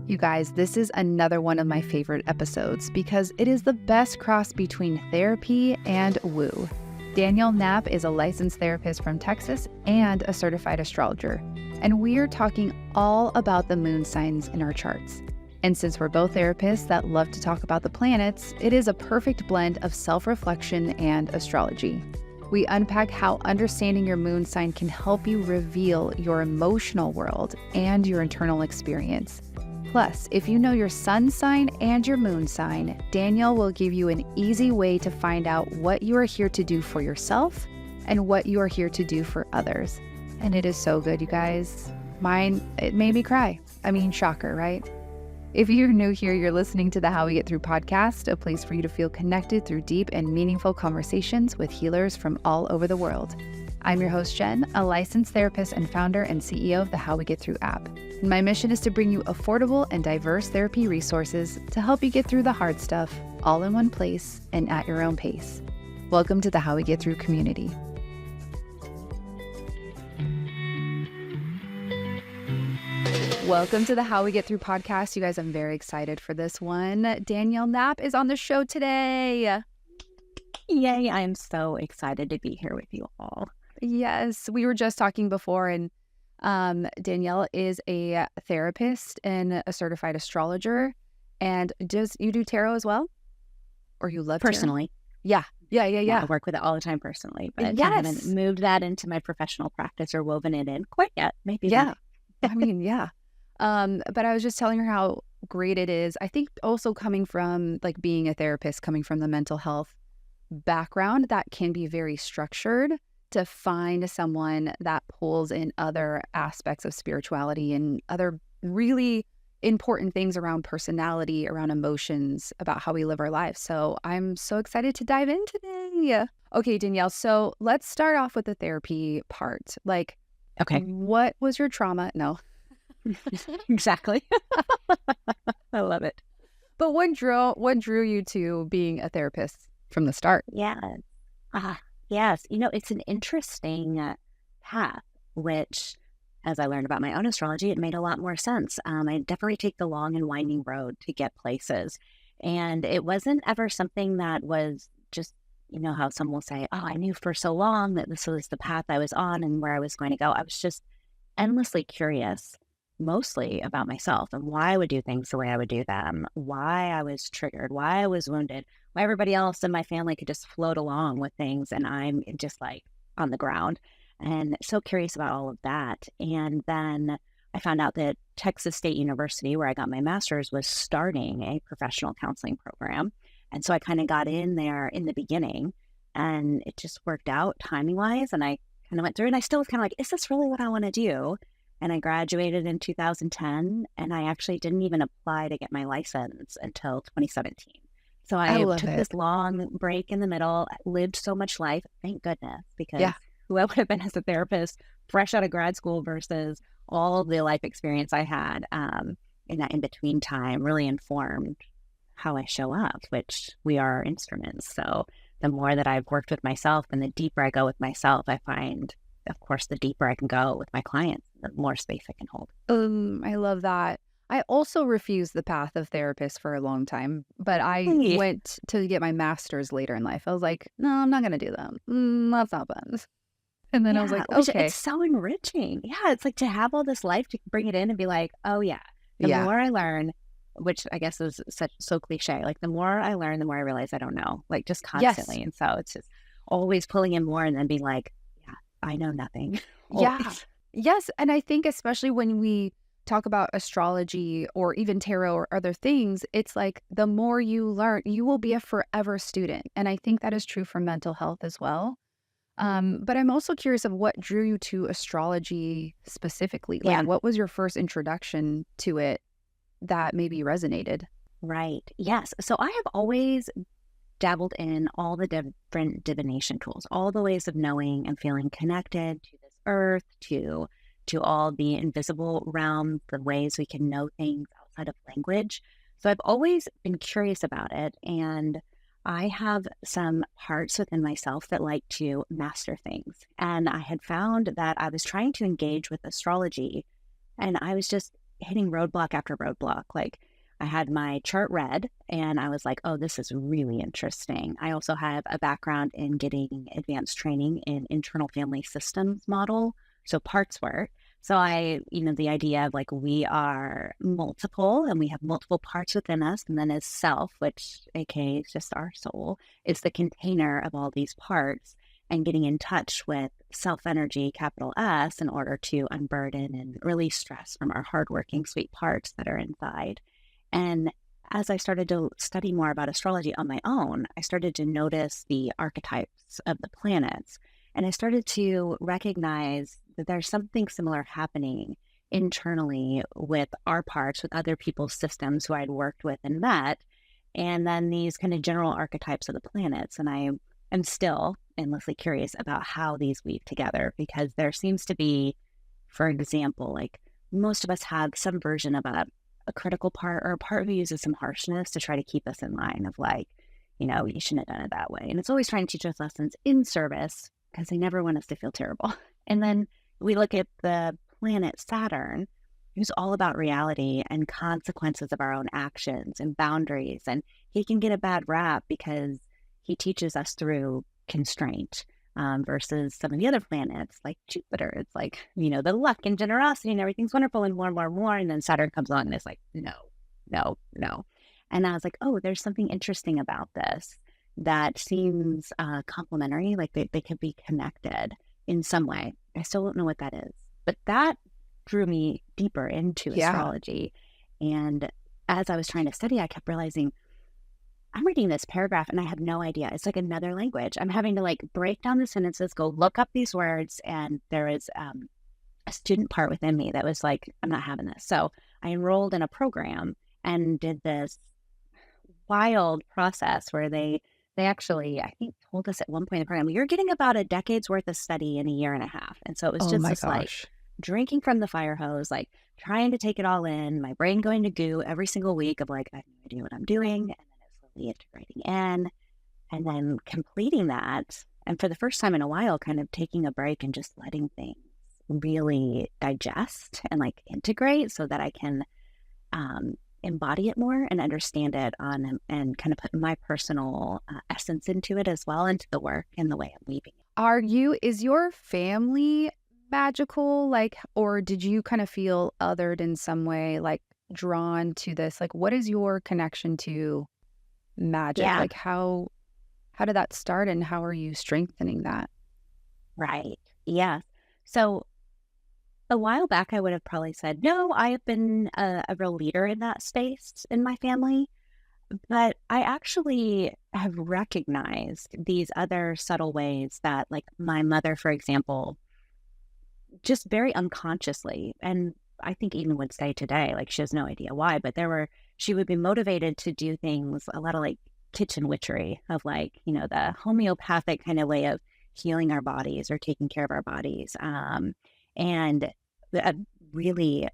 You guys, this is another one of my favorite episodes because it is the best cross between therapy and woo. Danielle Knapp is a licensed therapist from Texas and a certified astrologer, and we're talking all about the moon signs in our charts. And since we're both therapists that love to talk about the planets, it is a perfect blend of self-reflection and astrology. We unpack how understanding your moon sign can help you reveal your emotional world and your internal experience. Plus, if you know your sun sign and your moon sign, Danielle will give you an easy way to find out what you are here to do for yourself and what you are here to do for others. And it is so good, you guys. It made me cry. I mean, shocker, right? If you're new here, you're listening to the How We Get Through podcast, a place for you to feel connected through deep and meaningful conversations with healers from all over the world. I'm your host, Jen, a licensed therapist and founder and CEO of the How We Get Through app. And my mission is to bring you affordable and diverse therapy resources to help you get through the hard stuff all in one place and at your own pace. Welcome to the How We Get Through community. Welcome to the How We Get Through podcast. You guys, I'm very excited for this one. Danielle Knapp is on the show today. Yay, I am so excited to be here with you all. Yes, we were just talking before, and Danielle is a therapist and a certified astrologer. And you do tarot as well? Or you love personally? Tarot? Yeah. I work with it all the time personally, but yes. I haven't moved that into my professional practice or woven it in quite yet. Maybe. Yeah. I mean, yeah. But I was just telling her how great it is. I think also coming from like being a therapist, coming from the mental health background, that can be very structured, to find someone that pulls in other aspects of spirituality and other really important things around personality, around emotions, about how we live our lives. So I'm so excited to dive in today. Okay, Danielle, so let's start off with the therapy part. Like, okay, what was your trauma? No. Exactly. I love it. But what drew you to being a therapist from the start? Yeah. Yes. It's an interesting path, which, as I learned about my own astrology, it made a lot more sense. I definitely take the long and winding road to get places. And it wasn't ever something that was just, how some will say, oh, I knew for so long that this was the path I was on and where I was going to go. I was just endlessly curious, mostly about myself and why I would do things the way I would do them, why I was triggered, why I was wounded, why everybody else in my family could just float along with things and I'm just like on the ground, and so curious about all of that. And then I found out that Texas State University, where I got my master's, was starting a professional counseling program. And so I kind of got in there in the beginning and it just worked out timing wise. And I kind of went through and I still was kind of like, is this really what I want to do? And I graduated in 2010 and I actually didn't even apply to get my license until 2017. So I took this long break in the middle, lived so much life, thank goodness, because who I would have been as a therapist fresh out of grad school versus all the life experience I had in that in-between time really informed how I show up, which we are instruments. So the more that I've worked with myself and the deeper I go with myself, I find, of course, the deeper I can go with my clients, the more space I can hold. I love that. I also refused the path of therapist for a long time, but I went to get my master's later in life. I was like, no, I'm not going to do that. That's not fun. And then I was like, okay. It's so enriching. Yeah, it's like to have all this life to bring it in and be like, oh yeah, the more I learn, which I guess is so cliche, like the more I learn, the more I realize I don't know, like just constantly. Yes. And so it's just always pulling in more and then being like, yeah, I know nothing. Yeah. Yes. And I think especially when we talk about astrology or even tarot or other things, it's like the more you learn, you will be a forever student. And I think that is true for mental health as well. But I'm also curious of what drew you to astrology specifically. Like, what was your first introduction to it that maybe resonated? Right. Yes. So I have always dabbled in all the different divination tools, all the ways of knowing and feeling connected to this earth, to all the invisible realm, the ways we can know things outside of language. So I've always been curious about it. And I have some parts within myself that like to master things. And I had found that I was trying to engage with astrology and I was just hitting roadblock after roadblock. Like I had my chart read and I was like, oh, this is really interesting. I also have a background in getting advanced training in internal family systems model, so parts work. So the idea of like we are multiple and we have multiple parts within us. And then as self, which aka is just our soul, is the container of all these parts, and getting in touch with self energy, capital S, in order to unburden and release stress from our hardworking, sweet parts that are inside. And as I started to study more about astrology on my own, I started to notice the archetypes of the planets. And I started to recognize that there's something similar happening internally with our parts, with other people's systems who I'd worked with and met, and then these kind of general archetypes of the planets. And I am still endlessly curious about how these weave together, because there seems to be, for example, like most of us have some version of a critical part, or a part who uses some harshness to try to keep us in line of like, you shouldn't have done it that way. And it's always trying to teach us lessons in service because they never want us to feel terrible. And then we look at the planet Saturn, who's all about reality and consequences of our own actions and boundaries. And he can get a bad rap because he teaches us through constraint, versus some of the other planets like Jupiter. It's like, the luck and generosity and everything's wonderful and more and more and more. And then Saturn comes on and it's like, no, no, no. And I was like, oh, there's something interesting about this that seems complementary, like they could be connected in some way. I still don't know what that is, but that drew me deeper into astrology. And as I was trying to study, I kept realizing I'm reading this paragraph and I have no idea. It's like another language. I'm having to like break down the sentences, go look up these words. And there is a student part within me that was like, I'm not having this. So I enrolled in a program and did this wild process where they actually, I think, told us at one point in the program, you're getting about a decade's worth of study in a year and a half. And so it was just this like drinking from the fire hose, like trying to take it all in, my brain going to goo every single week of like, I have no idea what I'm doing. And then it's slowly integrating in and then completing that. And for the first time in a while, kind of taking a break and just letting things really digest and like integrate so that I can embody it more and understand it and kind of put my personal essence into it as well, into the work and the way I'm weaving it. Is your family magical, like, or did you kind of feel othered in some way, like drawn to this? Like, what is your connection to magic? Yeah. Like, how did that start and how are you strengthening that? Right. Yeah. So a while back, I would have probably said, no, I have been a real leader in that space in my family. But I actually have recognized these other subtle ways that, like my mother, for example, just very unconsciously, and I think even would say today, like she has no idea why, but she would be motivated to do things, a lot of like kitchen witchery of like, the homeopathic kind of way of healing our bodies or taking care of our bodies. And a really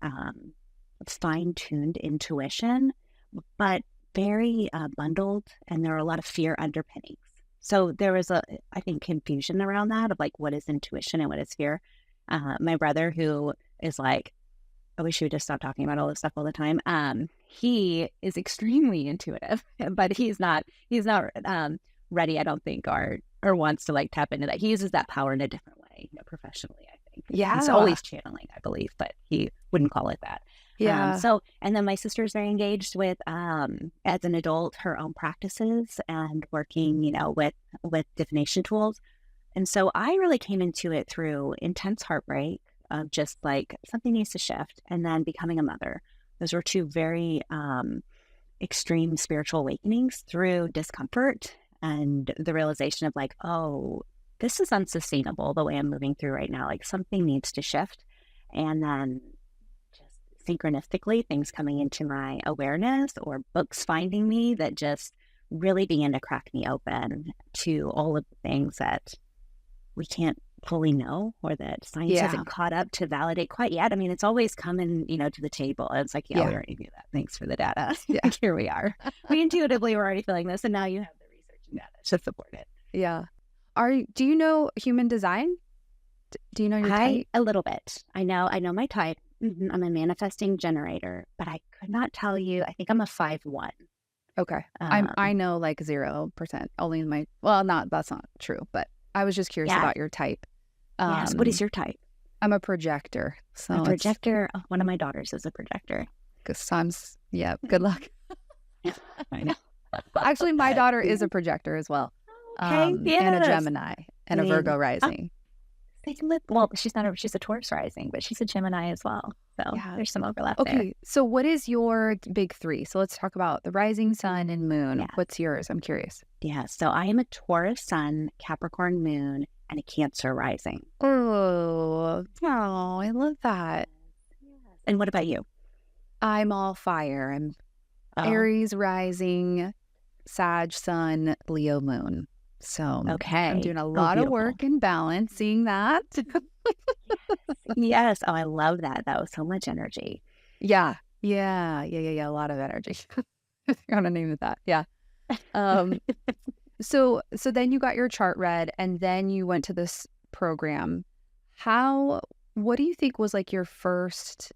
fine-tuned intuition, but very bundled, and there are a lot of fear underpinnings. So there was I think, confusion around that of like, what is intuition and what is fear? My brother, who is like, I wish he would just stop talking about all this stuff all the time. He is extremely intuitive, but he's not ready, I don't think, or wants to like tap into that. He uses that power in a different way, professionally, I think. Yeah. He's always channeling, I believe, but he wouldn't call it that. Yeah. And then my sister's very engaged with, as an adult, her own practices and working, with divination tools. And so I really came into it through intense heartbreak of just like something needs to shift, and then becoming a mother. Those were two very extreme spiritual awakenings through discomfort and the realization of like, oh, this is unsustainable the way I'm moving through right now. Like something needs to shift. And then just synchronistically, things coming into my awareness or books finding me that just really began to crack me open to all of the things that we can't fully know, or that science hasn't caught up to validate quite yet. I mean, it's always coming, to the table. It's like, we already knew that. Thanks for the data. Here we are. We intuitively were already feeling this, and now you have the research and data to support it. Yeah. Do you know human design? Do you know your type? A little bit. I know my type. I'm a manifesting generator, but I could not tell you. I think I'm a 5-1. Okay. Um, I know like 0%. Only in my, well, that's not true, but I was just curious yeah. about your type. Yes. What is your type? I'm a projector. A So projector. Oh, one of my daughters is a projector. yeah, good luck. I know. Actually, my daughter is a projector as well. Okay. And a Yes. Gemini and a Virgo rising. Well, she's a Taurus rising, but she's a Gemini as well. So Yeah. there's some overlap there. Okay. So what is your big three? So let's talk about the rising sun and moon. Yeah. What's yours? I'm curious. Yeah. So I am a Taurus sun, Capricorn moon, and a Cancer rising. Oh, I love that. And what about you? I'm all fire. I'm Aries rising, Sag sun, Leo moon. So okay. I'm doing a lot of work in balancing that. Yes. Oh, I love that. That was so much energy. Yeah. A lot of energy. I'm gonna name it that. Yeah. So then you got your chart read, and then you went to this program. What do you think was like your first,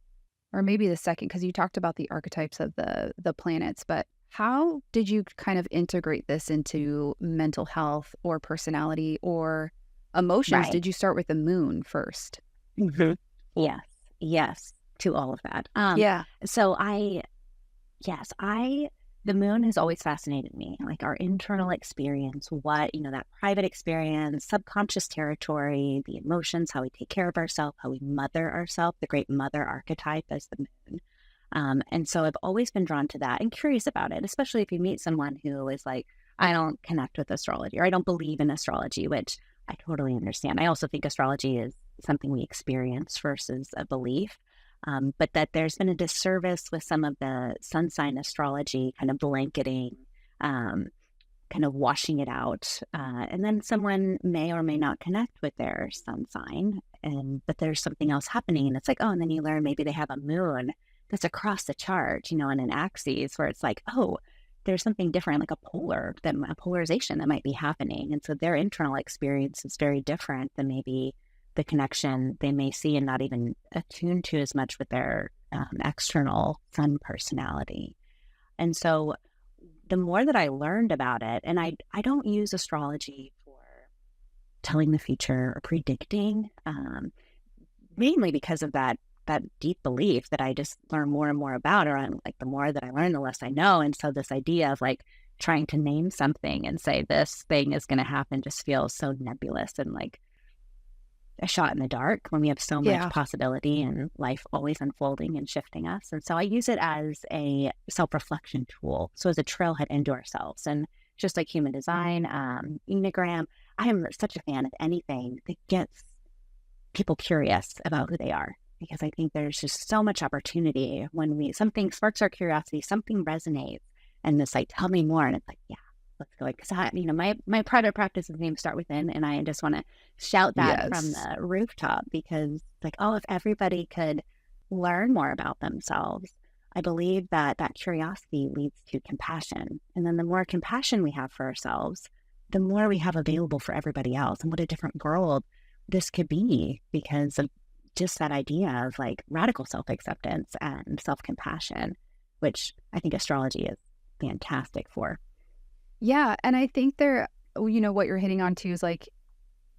or maybe the second, because you talked about the archetypes of the planets, but how did you kind of integrate this into mental health or personality or emotions? Right. Did you start with the moon first? Mm-hmm. Yes, to all of that. Yeah. So the moon has always fascinated me, like our internal experience, that private experience, subconscious territory, the emotions, how we take care of ourselves, how we mother ourselves, the great mother archetype as the moon. And so I've always been drawn to that and curious about it, especially if you meet someone who is like, I don't connect with astrology, or I don't believe in astrology, which I totally understand. I also think astrology is something we experience versus a belief. But that there's been a disservice with some of the sun sign astrology kind of blanketing, kind of washing it out. And then someone may or may not connect with their sun sign, but there's something else happening. And it's like, oh, and then you learn maybe they have a moon that's across the chart, in an axis where it's like, oh, there's something different, like a polarization that might be happening. And so their internal experience is very different than maybe the connection they may see and not even attuned to as much with their external sun personality. And so the more that I learned about it, and I don't use astrology for telling the future or predicting, mainly because of that deep belief that I just learn more and more about, or I'm like, the more that I learn, the less I know. And so this idea of like trying to name something and say this thing is going to happen just feels so nebulous and like a shot in the dark when we have so much possibility and life always unfolding and shifting us. And so I use it as a self-reflection tool. So as a trailhead into ourselves. And just like human design, Enneagram, I am such a fan of anything that gets people curious about who they are, because I think there's just so much opportunity when something sparks our curiosity, something resonates, and it's like, tell me more. And it's like, yeah, let's go. Because my private practice is named Start Within, and I just want to shout that from the rooftop, because like, oh, if everybody could learn more about themselves, I believe that curiosity leads to compassion. And then the more compassion we have for ourselves, the more we have available for everybody else. And what a different world this could be because of just that idea of like radical self-acceptance and self-compassion, which I think astrology is fantastic for. Yeah. And I think what you're hitting on too is like,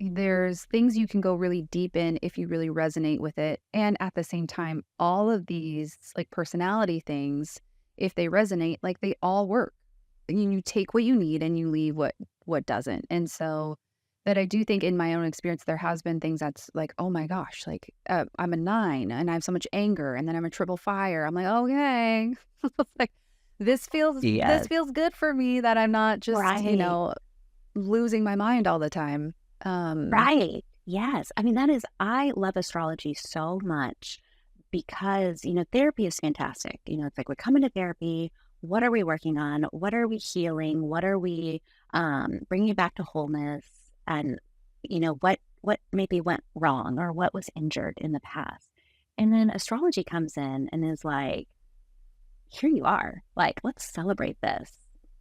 there's things you can go really deep in if you really resonate with it. And at the same time, all of these like personality things, if they resonate, like they all work. You take what you need and you leave what doesn't. And so that I do think in my own experience, there has been things that's like, oh my gosh, like I'm a 9 and I have so much anger, and then I'm a triple fire. I'm like, okay, like this feels good for me, that I'm not just, losing my mind all the time. Right. Yes. I mean, I love astrology so much because, therapy is fantastic. It's like we're coming to therapy. What are we working on? What are we healing? What are we bringing back to wholeness? And, what maybe went wrong or what was injured in the past. And then astrology comes in and is like, here you are. Like, let's celebrate this.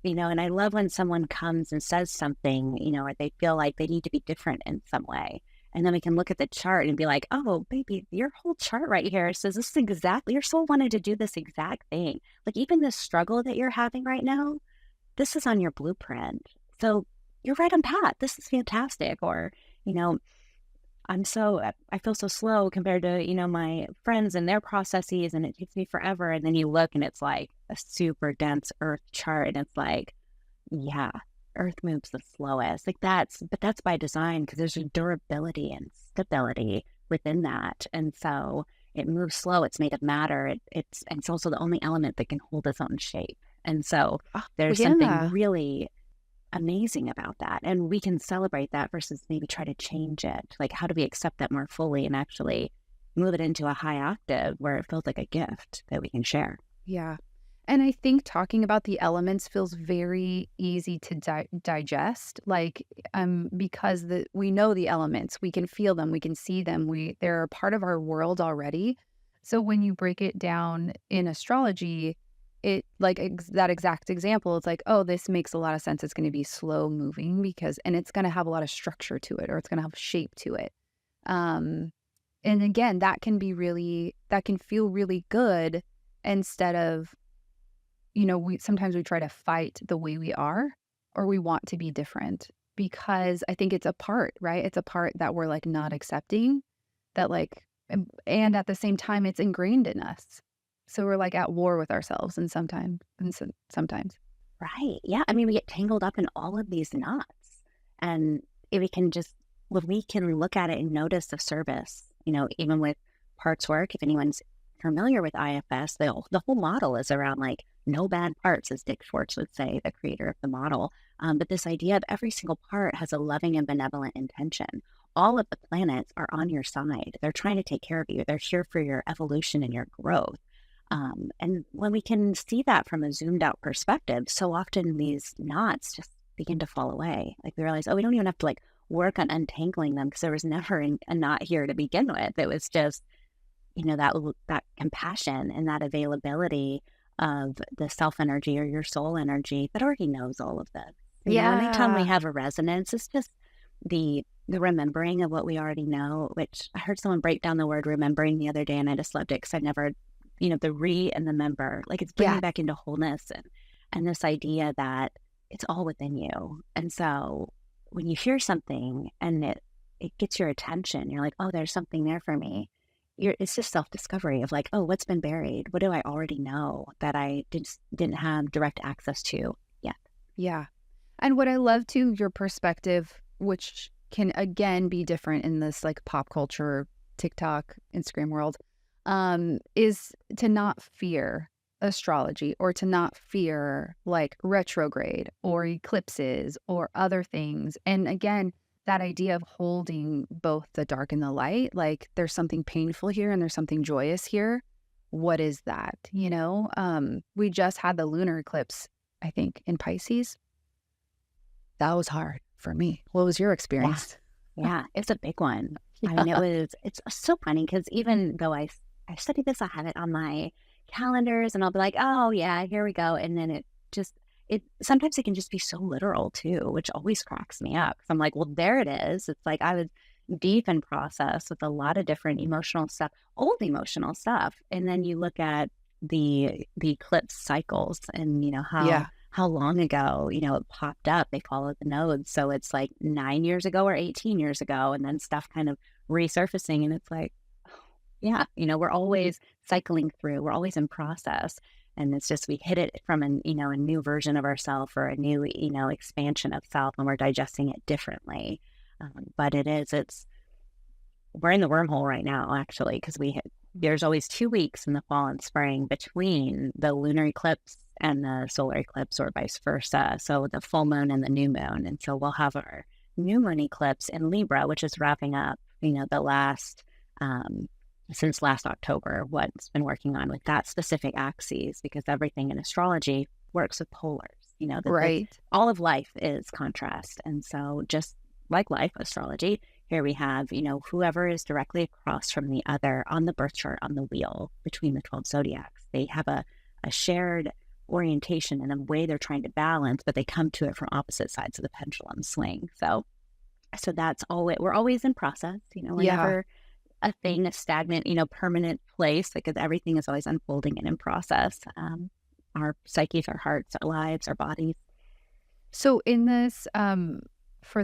And I love when someone comes and says something, or they feel like they need to be different in some way. And then we can look at the chart and be like, oh, baby, your whole chart right here says this exactly, your soul wanted to do this exact thing. Like even this struggle that you're having right now, this is on your blueprint. So you're right on path. This is fantastic. Or, you know, I feel so slow compared to, my friends and their processes, and it takes me forever. And then you look and it's like a super dense earth chart. And it's like, yeah, earth moves the slowest. But that's by design because there's a durability and stability within that. And so it moves slow. It's made of matter. It's also the only element that can hold its own shape. And so there's something really amazing about that. And we can celebrate that versus maybe try to change it. Like, how do we accept that more fully and actually move it into a high octave where it feels like a gift that we can share? Yeah. And I think talking about the elements feels very easy to digest, like because we know the elements, we can feel them, we can see them, they're a part of our world already. So when you break it down in astrology, it like that exact example, it's like, oh, this makes a lot of sense. It's going to be slow moving and it's going to have a lot of structure to it, or it's going to have shape to it. And again, that can feel really good instead of, sometimes we try to fight the way we are, or we want to be different, because I think it's a part, right? It's a part that we're like not accepting, that like, and at the same time, it's ingrained in us. So we're like at war with ourselves sometimes. Right. Yeah. I mean, we get tangled up in all of these knots, and if we can look at it and notice the service, even with parts work, if anyone's familiar with IFS, the whole model is around like no bad parts, as Dick Schwartz would say, the creator of the model. But this idea of every single part has a loving and benevolent intention. All of the planets are on your side. They're trying to take care of you. They're here for your evolution and your growth. And when we can see that from a zoomed out perspective, so often these knots just begin to fall away. Like we realize, oh, we don't even have to like work on untangling them because there was never a knot here to begin with. It was just, that compassion and that availability of the self energy or your soul energy that already knows all of this. Anytime we have a resonance, it's just the remembering of what we already know, which I heard someone break down the word remembering the other day, and I just loved it because I never, the and the member, like it's bringing back into wholeness and this idea that it's all within you. And so when you hear something and it gets your attention, you're like, oh, there's something there for me. It's just self-discovery of like, oh, what's been buried? What do I already know that I didn't have direct access to yet? Yeah. And what I love too, your perspective, which can again be different in this like pop culture, TikTok, Instagram world, is to not fear astrology, or to not fear like retrograde or eclipses or other things. And again, that idea of holding both the dark and the light, like there's something painful here and there's something joyous here. What is that? We just had the lunar eclipse, I think, in Pisces. That was hard for me. What was your experience? Yeah, it's a big one. Yeah. I mean, it's so funny because even though I studied this, I have it on my calendars and I'll be like, oh yeah, here we go. And then sometimes it can just be so literal too, which always cracks me up. I'm like, well, there it is. It's like I was deep in process with a lot of different emotional stuff, old emotional stuff. And then you look at the eclipse cycles and, how long ago, it popped up, they followed the nodes. So it's like 9 years ago or 18 years ago, and then stuff kind of resurfacing. And it's like, yeah, we're always cycling through, we're always in process. And it's just, we hit it from a new version of ourselves or a new, expansion of self, and we're digesting it differently. But we're in the wormhole right now, actually, because there's always 2 weeks in the fall and spring between the lunar eclipse and the solar eclipse, or vice versa. So the full moon and the new moon. And so we'll have our new moon eclipse in Libra, which is wrapping up, the last, since last October, what's been working on with that specific axis, because everything in astrology works with polars, right. All of life is contrast. And so just like life, astrology, here we have, whoever is directly across from the other on the birth chart on the wheel between the 12 zodiacs. They have a shared orientation and a way they're trying to balance, but they come to it from opposite sides of the pendulum swing. So So that's always, we're always in process, we're Yeah. never a thing, a stagnant, permanent place, because everything is always unfolding and in process. Our psyches, our hearts, our lives, our bodies. So in this, for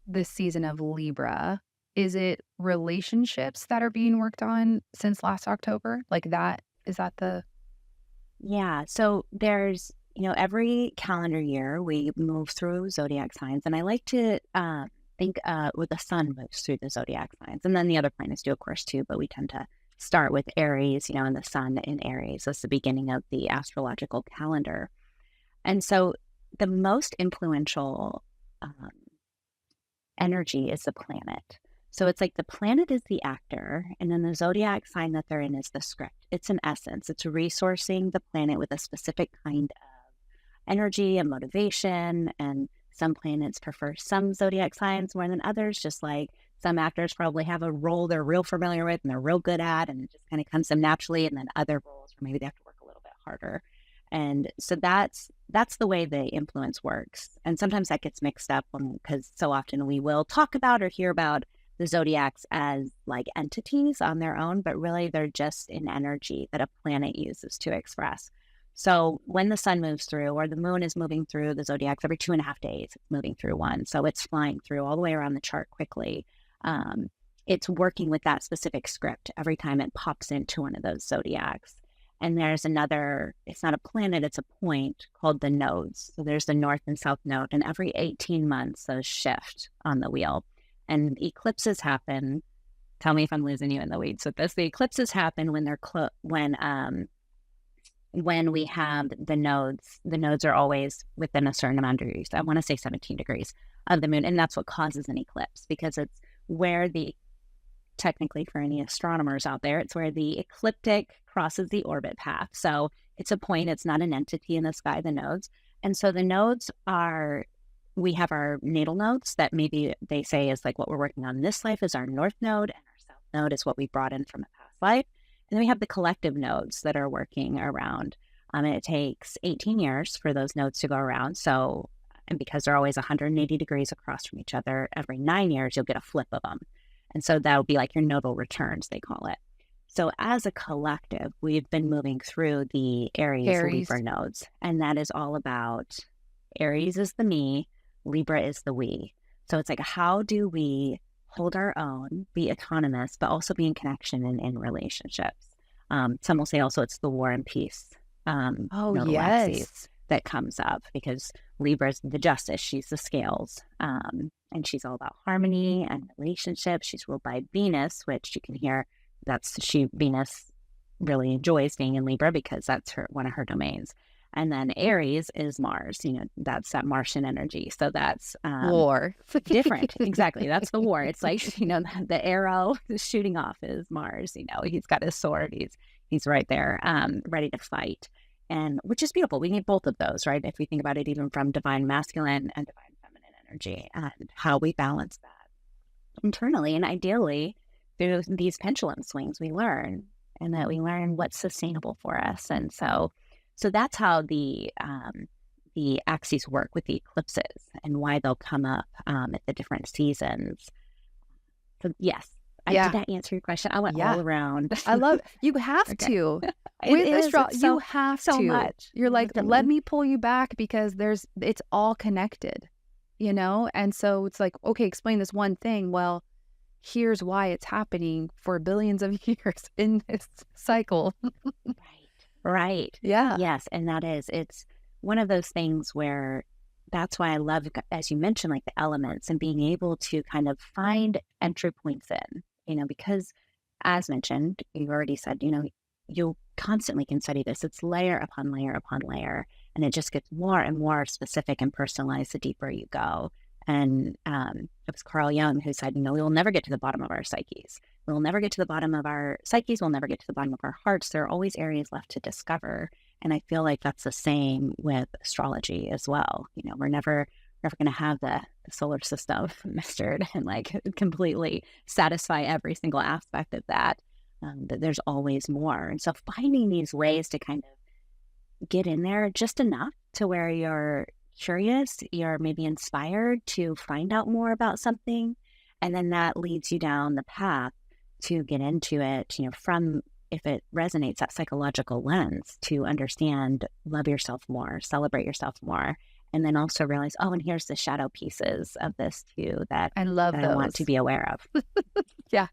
this season of Libra, is it relationships that are being worked on since last October? Like that, is that the... Yeah. So there's, every calendar year we move through zodiac signs. And I like to think with the sun moves through the zodiac signs. And then the other planets do, of course, too. But we tend to start with Aries, and the sun in Aries. That's the beginning of the astrological calendar. And so the most influential energy is the planet. So it's like the planet is the actor, and then the zodiac sign that they're in is the script. It's an essence. It's resourcing the planet with a specific kind of energy and motivation. And some planets prefer some zodiac signs more than others, just like some actors probably have a role they're real familiar with and they're real good at, and it just kind of comes to them naturally. And then other roles where maybe they have to work a little bit harder. And so that's the way the influence works. And sometimes that gets mixed up because so often we will talk about or hear about the zodiacs as like entities on their own, but really they're just an energy that a planet uses to express. So when the sun moves through, or the moon is moving through the zodiacs every 2.5 days, it's moving through one. So it's flying through all the way around the chart quickly. It's working with that specific script every time it pops into one of those zodiacs. And there's another, it's not a planet, it's a point called the nodes. So there's the north and south node, and every 18 months those shift on the wheel. And eclipses happen. Tell me if I'm losing you in the weeds with this. The eclipses happen when they're when we have the nodes. The nodes are always within a certain amount of degrees. I want to say 17 degrees of the moon, and that's what causes an eclipse, because it's where technically for any astronomers out there, it's where the ecliptic crosses the orbit path. So it's a point. It's not an entity in the sky. The nodes, and so the nodes are. We have our natal nodes that maybe they say is like what we're working on this life is our north node, and our south node is what we brought in from a past life. And then we have the collective nodes that are working around. And it takes 18 years for those nodes to go around. So, and because they're always 180 degrees across from each other, every 9 years, you'll get a flip of them. And so that'll be like your nodal returns, they call it. So as a collective, we've been moving through the Aries. Libra nodes. And that is all about Aries is the me, Libra is the we. So it's like, how do we hold our own, be autonomous, but also be in connection and in relationships? Some will say also it's the war and peace. Yes. That comes up, because Libra is the justice. She's the scales. And she's all about harmony and relationships. She's ruled by Venus, which you can hear Venus really enjoys being in Libra because that's one of her domains. And then Aries is Mars, that's that Martian energy. So that's war. Different. Exactly. That's the war. It's like, the arrow shooting off is Mars. He's got his sword. He's right there, ready to fight. And which is beautiful. We need both of those, right? If we think about it, even from divine masculine and divine feminine energy, and how we balance that internally. And ideally, through these pendulum swings, we learn what's sustainable for us. And so that's how the axes work with the eclipses and why they'll come up at the different seasons. So yes, did that answer your question? I went all around. I love you have to. With astrology, you have so to. Much. You're like, let me pull you back because it's all connected, And so it's like, okay, explain this one thing. Well, here's why it's happening for billions of years in this cycle. Right. Yeah. Yes. And it's one of those things where that's why I love, as you mentioned, like the elements and being able to kind of find entry points in, because as mentioned, you've already said, you constantly can study this. It's layer upon layer upon layer, and it just gets more and more specific and personalized the deeper you go. And it was Carl Jung who said, we will never get to the bottom of our psyches. We'll never get to the bottom of our psyches. We'll never get to the bottom of our hearts. There are always areas left to discover. And I feel like that's the same with astrology as well. We're never going to have the solar system mastered and like completely satisfy every single aspect of that. That there's always more. And so finding these ways to kind of get in there just enough to where you're curious, you're maybe inspired to find out more about something. And then that leads you down the path to get into it, from, if it resonates, that psychological lens to understand, love yourself more, celebrate yourself more. And then also realize, oh, and here's the shadow pieces of this too that I love I those. want to be aware of. Yeah.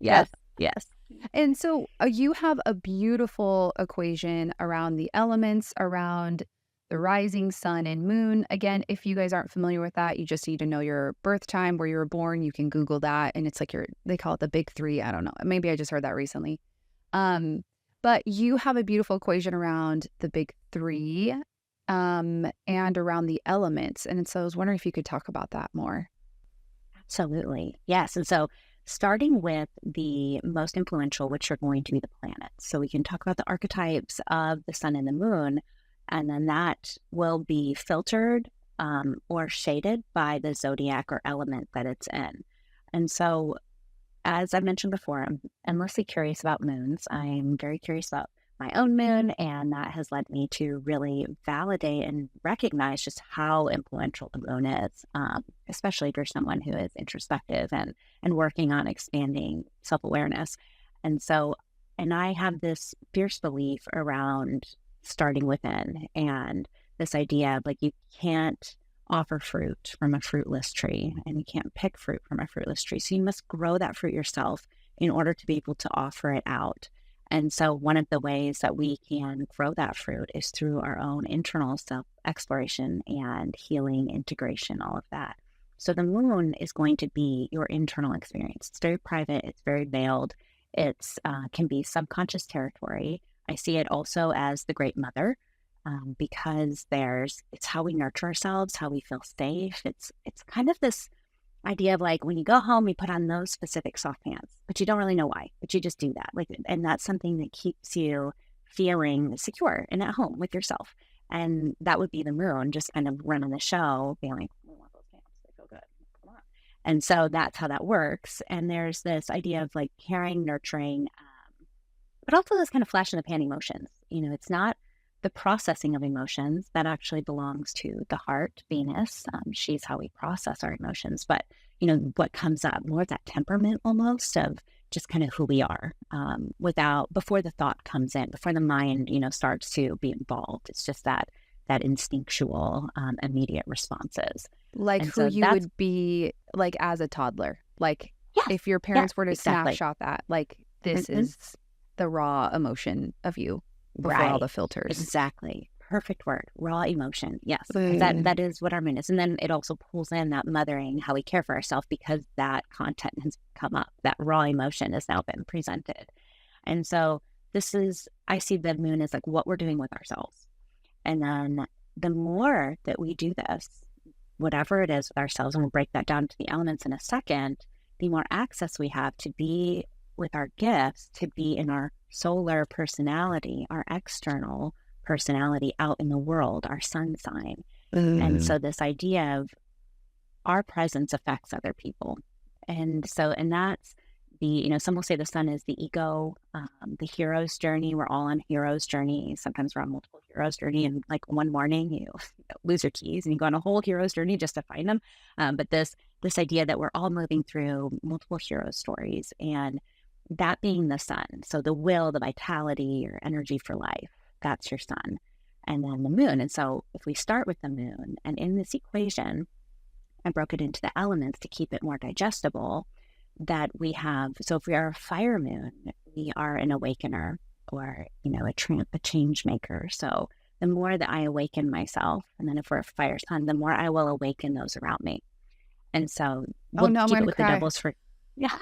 Yes. Yes. And so you have a beautiful equation around the elements, around the rising sun and moon. Again, if you guys aren't familiar with that, you just need to know your birth time, where you were born. You can Google that. And it's like they call it the big three. I don't know. Maybe I just heard that recently. But you have a beautiful equation around the big three, and around the elements. And so I was wondering if you could talk about that more. Absolutely. Yes. And so starting with the most influential, which are going to be the planets. So we can talk about the archetypes of the sun and the moon, and then that will be filtered or shaded by the zodiac or element that it's in. And so, as I mentioned before, I'm endlessly curious about moons. I'm very curious about my own moon, and that has led me to really validate and recognize just how influential the moon is, especially if you're someone who is introspective and working on expanding self-awareness. And so, and I have this fierce belief around starting within, and this idea of like, you can't offer fruit from a fruitless tree, and you can't pick fruit from a fruitless tree. So you must grow that fruit yourself in order to be able to offer it out. And so one of the ways that we can grow that fruit is through our own internal self-exploration and healing, integration, all of that. So the moon is going to be your internal experience. It's very private. It's very veiled. It's can be subconscious territory. I see it also as the great mother, because it's how we nurture ourselves, how we feel safe. It's kind of this idea of like, when you go home, you put on those specific soft pants, but you don't really know why, but you just do that. Like, and that's something that keeps you feeling secure and at home with yourself. And that would be the moon, just kind of running the show, being like, we want those pants, they feel good, come on. And so that's how that works. And there's this idea of like caring, nurturing, but also this kind of flash in the pan emotions. It's not the processing of emotions that actually belongs to the heart, Venus. She's how we process our emotions. But, what comes up, more of that temperament almost of just kind of who we are, before the thought comes in, before the mind, starts to be involved. It's just that instinctual, immediate responses. Like and who you would be like as a toddler. Like if your parents were to snapshot that, like this is the raw emotion of you before all the filters. Exactly. Perfect word. Raw emotion. Yes. That is what our moon is. And then it also pulls in that mothering, how we care for ourselves, because that content has come up. That raw emotion has now been presented. And so I see the moon as like what we're doing with ourselves. And then the more that we do this, whatever it is with ourselves, and we'll break that down to the elements in a second, the more access we have to be with our gifts, to be in our solar personality, our external personality out in the world, our sun sign. And so this idea of our presence affects other people. And that's some will say the sun is the ego, the hero's journey. We're all on hero's journey. Sometimes we're on multiple hero's journey. And like one morning you lose your keys and you go on a whole hero's journey just to find them. But this idea that we're all moving through multiple hero stories, and that being the sun. So the will, the vitality, your energy for life, that's your sun. And then the moon. And so if we start with the moon, and in this equation, I broke it into the elements to keep it more digestible, that we have, so if we are a fire moon, we are an awakener, or, a change maker. So the more that I awaken myself, and then if we're a fire sun, the more I will awaken those around me. And so we'll keep it with the doubles for... Yeah.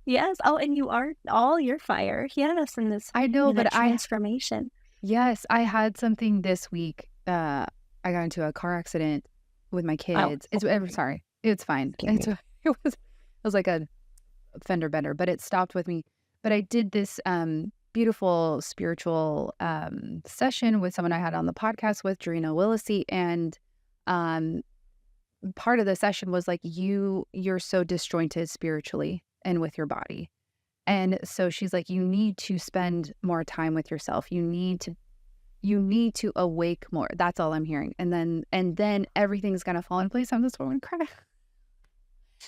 Yes. Oh, and you are all your fire. Yes. And this, I know, but transformation. Yes. I had something this week. I got into a car accident with my kids. Sorry. It's fine. It was like a fender bender, but it stopped with me. But I did this, beautiful spiritual, session with someone I had on the podcast with, Jarena Willisey. And, part of the session was like, you're so disjointed spiritually and with your body. And so she's like, you need to spend more time with yourself. You need you need to awake more. That's all I'm hearing. And then everything's going to fall in place. I'm just going to cry.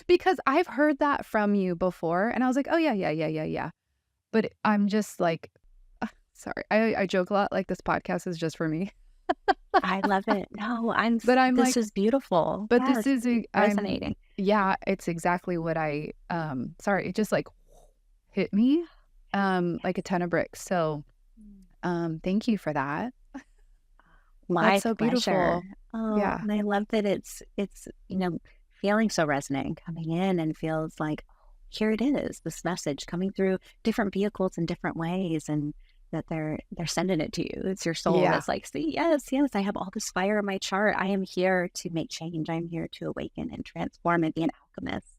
Because I've heard that from you before. And I was like, oh, yeah. But I'm just like, sorry. I joke a lot. Like, this podcast is just for me. I love it. No, But this is beautiful. But yes, this is resonating. Yeah, it's exactly what sorry, it just like hit me like a ton of bricks. So thank you for that. My That's so pleasure. beautiful. Oh, Yeah. and I love that it's feeling so resonant, coming in and feels like, here it is, this message coming through different vehicles in different ways, and that they're sending it to you. It's your soul that's like, see, yes, I have all this fire in my chart. I am here to make change. I'm here to awaken and transform and be an alchemist,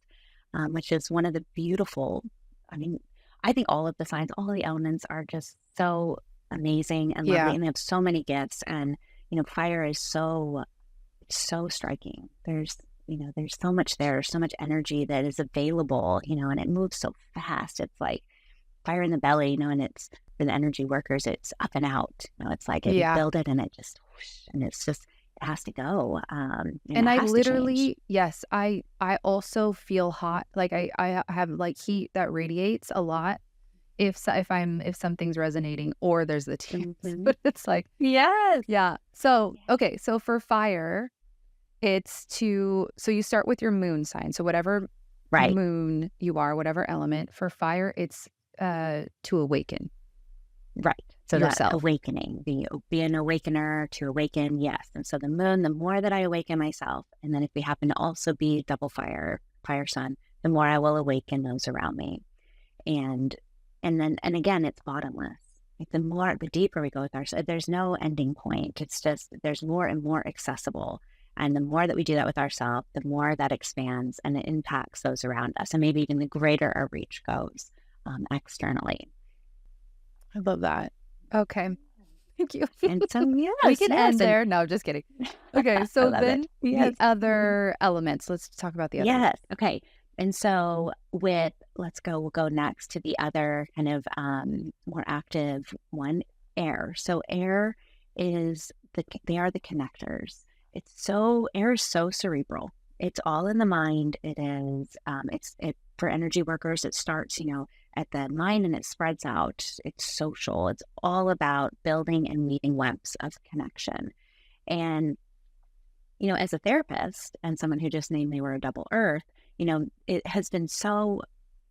which is one of the beautiful, I think all of the signs, all the elements are just so amazing and lovely, and they have so many gifts. And fire is so striking. There's so much there, so much energy that is available, and it moves so fast. It's like fire in the belly, and it's for the energy workers, it's up and out. It's like you build it and it just whoosh, and it's just, it has to go. And I literally, yes, I also feel hot. Like I have like heat that radiates a lot if something's resonating or there's the teams. But it's like, yes. Yeah. So, okay. So for fire, so you start with your moon sign. So whatever moon you are, whatever element. For fire, it's to awaken. Right. So yourself. That awakening, be an awakener, to awaken. Yes. And so the moon, the more that I awaken myself, and then if we happen to also be double fire sun, the more I will awaken those around me. And again, it's bottomless. Like the deeper we go with there's no ending point. It's just, there's more and more accessible. And the more that we do that with ourselves, the more that expands and it impacts those around us. And maybe even the greater our reach goes externally. I love that. Okay. Thank you. And so, yes, we can end there. No, just kidding. Okay. So then the other elements, let's talk about the other. Yes. Okay. And so we'll go next to the other kind of more active one, air. So air they are the connectors. Air is so cerebral. It's all in the mind. It is, for energy workers, it starts, at the mind and it spreads out. It's social. It's all about building and weaving webs of connection. And, as a therapist and someone who just named they were a double earth, it has been so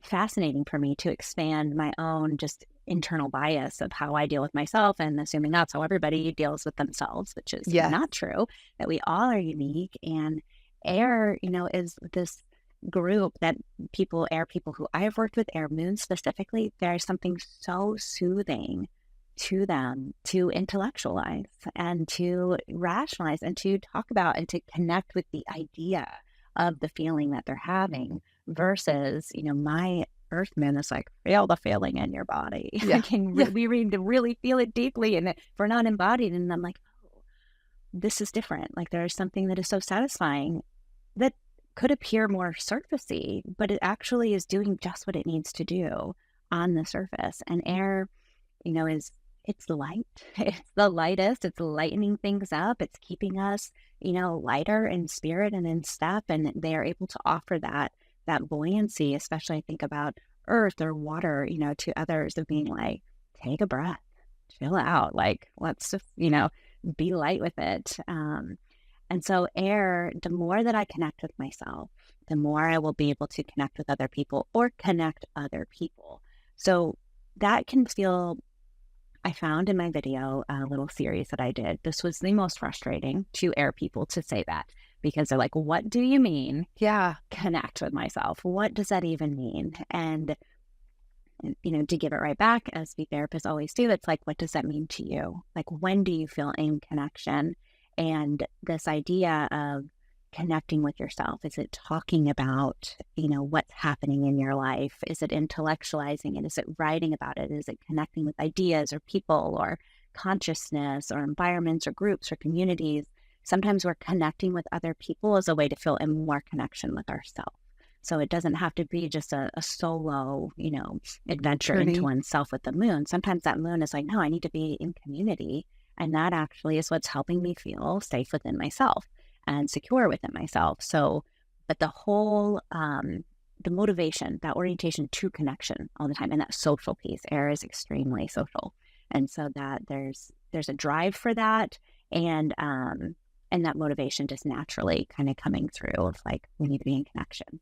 fascinating for me to expand my own just internal bias of how I deal with myself, and assuming that's how everybody deals with themselves, which is not true, that we all are unique. And air, is this group that air people who I have worked with, air moons specifically, there's something so soothing to them to intellectualize and to rationalize and to talk about and to connect with the idea of the feeling that they're having versus, my earth moon is like, feel the feeling in your body. We need to really feel it deeply. And if we're not embodied, and I'm like, oh, this is different. Like there's something that is so satisfying that could appear more surfacey, but it actually is doing just what it needs to do on the surface. And air, it's light. It's the lightest. It's lightening things up. It's keeping us, lighter in spirit and in step. And they are able to offer that buoyancy, especially I think about earth or water, to others, of being like, take a breath, chill out. Like, let's just, be light with it. And so air, the more that I connect with myself, the more I will be able to connect with other people or connect other people. So that can feel, I found in my video, a little series that I did, this was the most frustrating to air people to say that, because they're like, what do you mean? Connect with myself. What does that even mean? And, to give it right back, as we therapists always do, it's like, what does that mean to you? Like, when do you feel in connection? And this idea of connecting with yourself, is it talking about, what's happening in your life? Is it intellectualizing it? Is it writing about it? Is it connecting with ideas or people or consciousness or environments or groups or communities? Sometimes we're connecting with other people as a way to feel in more connection with ourselves. So it doesn't have to be just a solo, adventure into oneself with the moon. Sometimes that moon is like, no, I need to be in community. And that actually is what's helping me feel safe within myself and secure within myself. So, but the whole, the motivation, that orientation to connection all the time, and that social piece, air is extremely social. And so that there's a drive for that, and that motivation just naturally kind of coming through of like, we need to be in connection.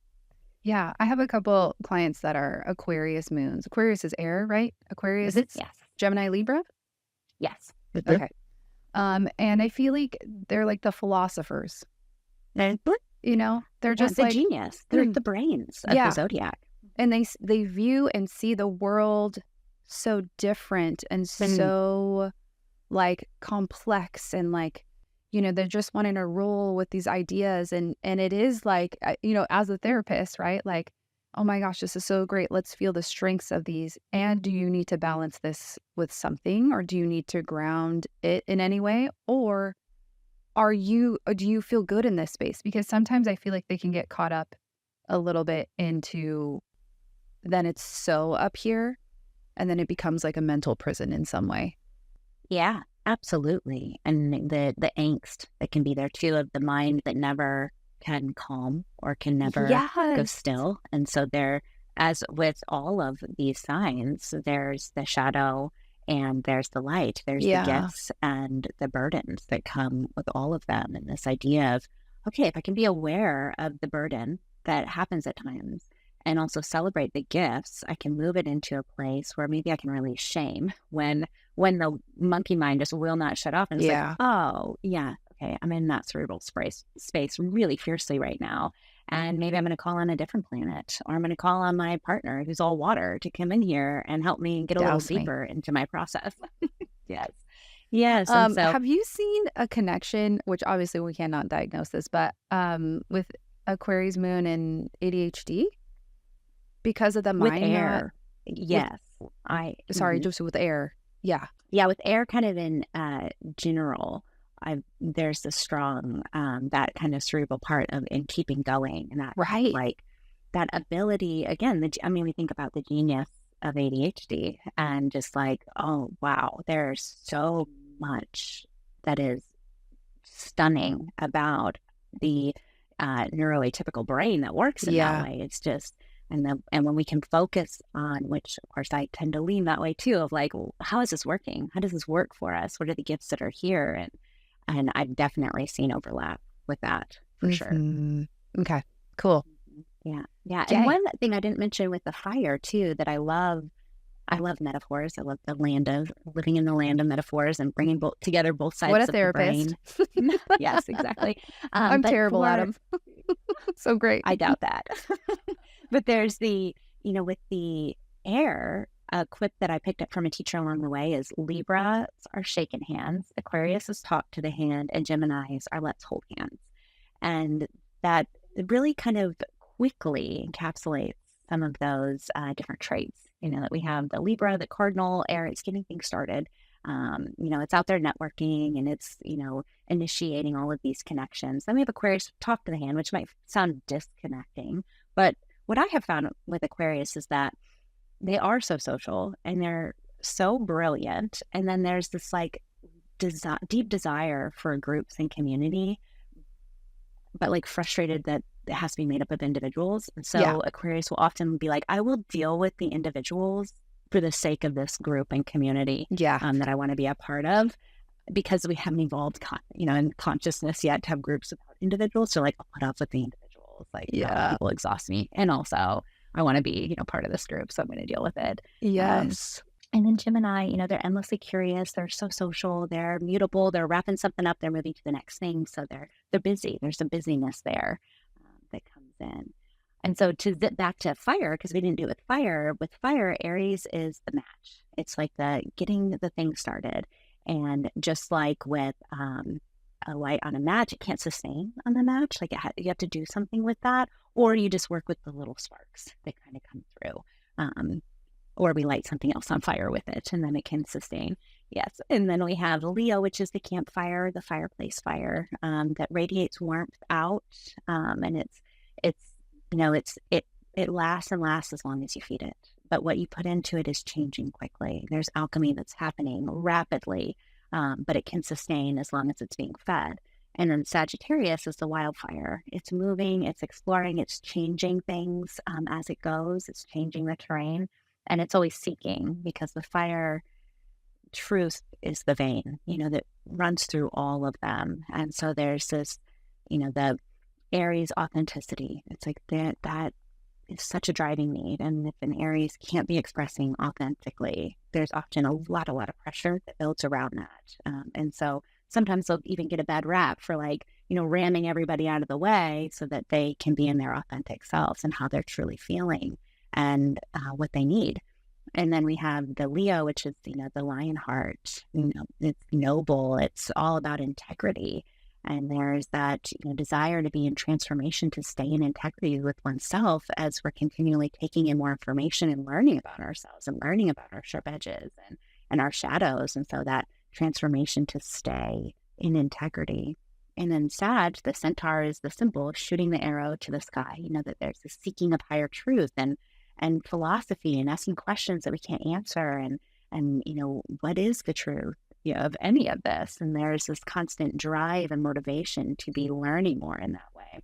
Yeah, I have a couple clients that are Aquarius moons. Aquarius is air, right? Aquarius, it's Yes. Gemini, Libra? Yes. Okay. And I feel like they're like the philosophers, And you know? They're just the like, genius. They're the brains of the zodiac. and they view and see the world so different and so like complex, and like, you know, they're just wanting to roll with these ideas, and it is like, you know, as a therapist, right? Like, oh my gosh, this is so great. Let's feel the strengths of these. And do you need to balance this with something, or do you need to ground it in any way? Or do you feel good in this space? Because sometimes I feel like they can get caught up a little bit into, then it's so up here, and then it becomes like a mental prison in some way. Yeah, absolutely. And the angst that can be there too, of the mind that never can calm or can never go still. And so there, as with all of these signs, there's the shadow and there's the light, there's the gifts and the burdens that come with all of them. And this idea of, okay, if I can be aware of the burden that happens at times and also celebrate the gifts, I can move it into a place where maybe I can release shame when the monkey mind just will not shut off. And it's like, oh, yeah, okay, I'm in that cerebral space really fiercely right now. And maybe I'm going to call on a different planet, or I'm going to call on my partner who's all water to come in here and help me get a little deeper into my process. Yes. Yes. And so, have you seen a connection, which obviously we cannot diagnose this, but with Aquarius moon and ADHD? Because of the with mind air. Yes. Just with air. Yeah. Yeah. With air kind of in general, there's the strong, that kind of cerebral part of in keeping going, and that like that ability again, we think about the genius of ADHD and just like, oh, wow, there's so much that is stunning about the neuroatypical brain that works in that way. It's just, and when we can focus on, which of course I tend to lean that way too, of like, well, how is this working? How does this work for us? What are the gifts that are here? And I've definitely seen overlap with that for sure. Okay, cool. Yeah. Yeah. And one thing I didn't mention with the fire too, that I love metaphors. I love living in the land of metaphors and bringing together both sides of the brain. Yes, exactly. I'm terrible at them. So great. I doubt that. But there's with the air, a quip that I picked up from a teacher along the way is Libras are shaken hands, Aquarius is talk to the hand, and Geminis are let's hold hands. And that really kind of quickly encapsulates some of those different traits. That we have the Libra, the cardinal air, it's getting things started. It's out there networking, and it's, initiating all of these connections. Then we have Aquarius, talk to the hand, which might sound disconnecting. But what I have found with Aquarius is that they are so social and they're so brilliant. And then there's this like deep desire for groups and community, but like frustrated that it has to be made up of individuals. And so Aquarius will often be like, I will deal with the individuals for the sake of this group and community that I want to be a part of, because we haven't evolved, in consciousness yet to have groups without individuals. So like, I'll put up with the individuals. Like, people exhaust me. And also I want to be, part of this group. So I'm going to deal with it. Yes. And then Gemini, they're endlessly curious. They're so social. They're mutable. They're wrapping something up. They're moving to the next thing. So they're busy. There's some busyness there that comes in. And so to zip back to fire, because we didn't do it with fire, Aries is the match. It's like getting the thing started. And just like with a light on a match, it can't sustain on the match. Like you have to do something with that, or you just work with the little sparks that kind of come through. Or we light something else on fire with it, and then it can sustain. Yes. And then we have Leo, which is the campfire, the fireplace fire, that radiates warmth out. And it lasts and lasts as long as you feed it. But what you put into it is changing quickly. There's alchemy that's happening rapidly. but it can sustain as long as it's being fed. And then Sagittarius is the wildfire. It's moving, it's exploring, it's changing things as it goes, it's changing the terrain, and it's always seeking, because the fire truth is the vein, that runs through all of them. And so there's this, the Aries authenticity. It's like that is such a driving need. And if an Aries can't be expressing authentically, there's often a lot of pressure that builds around that. And so sometimes they'll even get a bad rap for ramming everybody out of the way so that they can be in their authentic selves and how they're truly feeling and what they need. And then we have the Leo, which is, the lion heart. It's noble. It's all about integrity. And there's that desire to be in transformation, to stay in integrity with oneself as we're continually taking in more information and learning about ourselves and learning about our sharp edges and our shadows. And so that transformation to stay in integrity. And then Sag, the centaur, is the symbol of shooting the arrow to the sky. That there's the seeking of higher truth and philosophy and asking questions that we can't answer. And what is the truth of any of this? And there's this constant drive and motivation to be learning more in that way.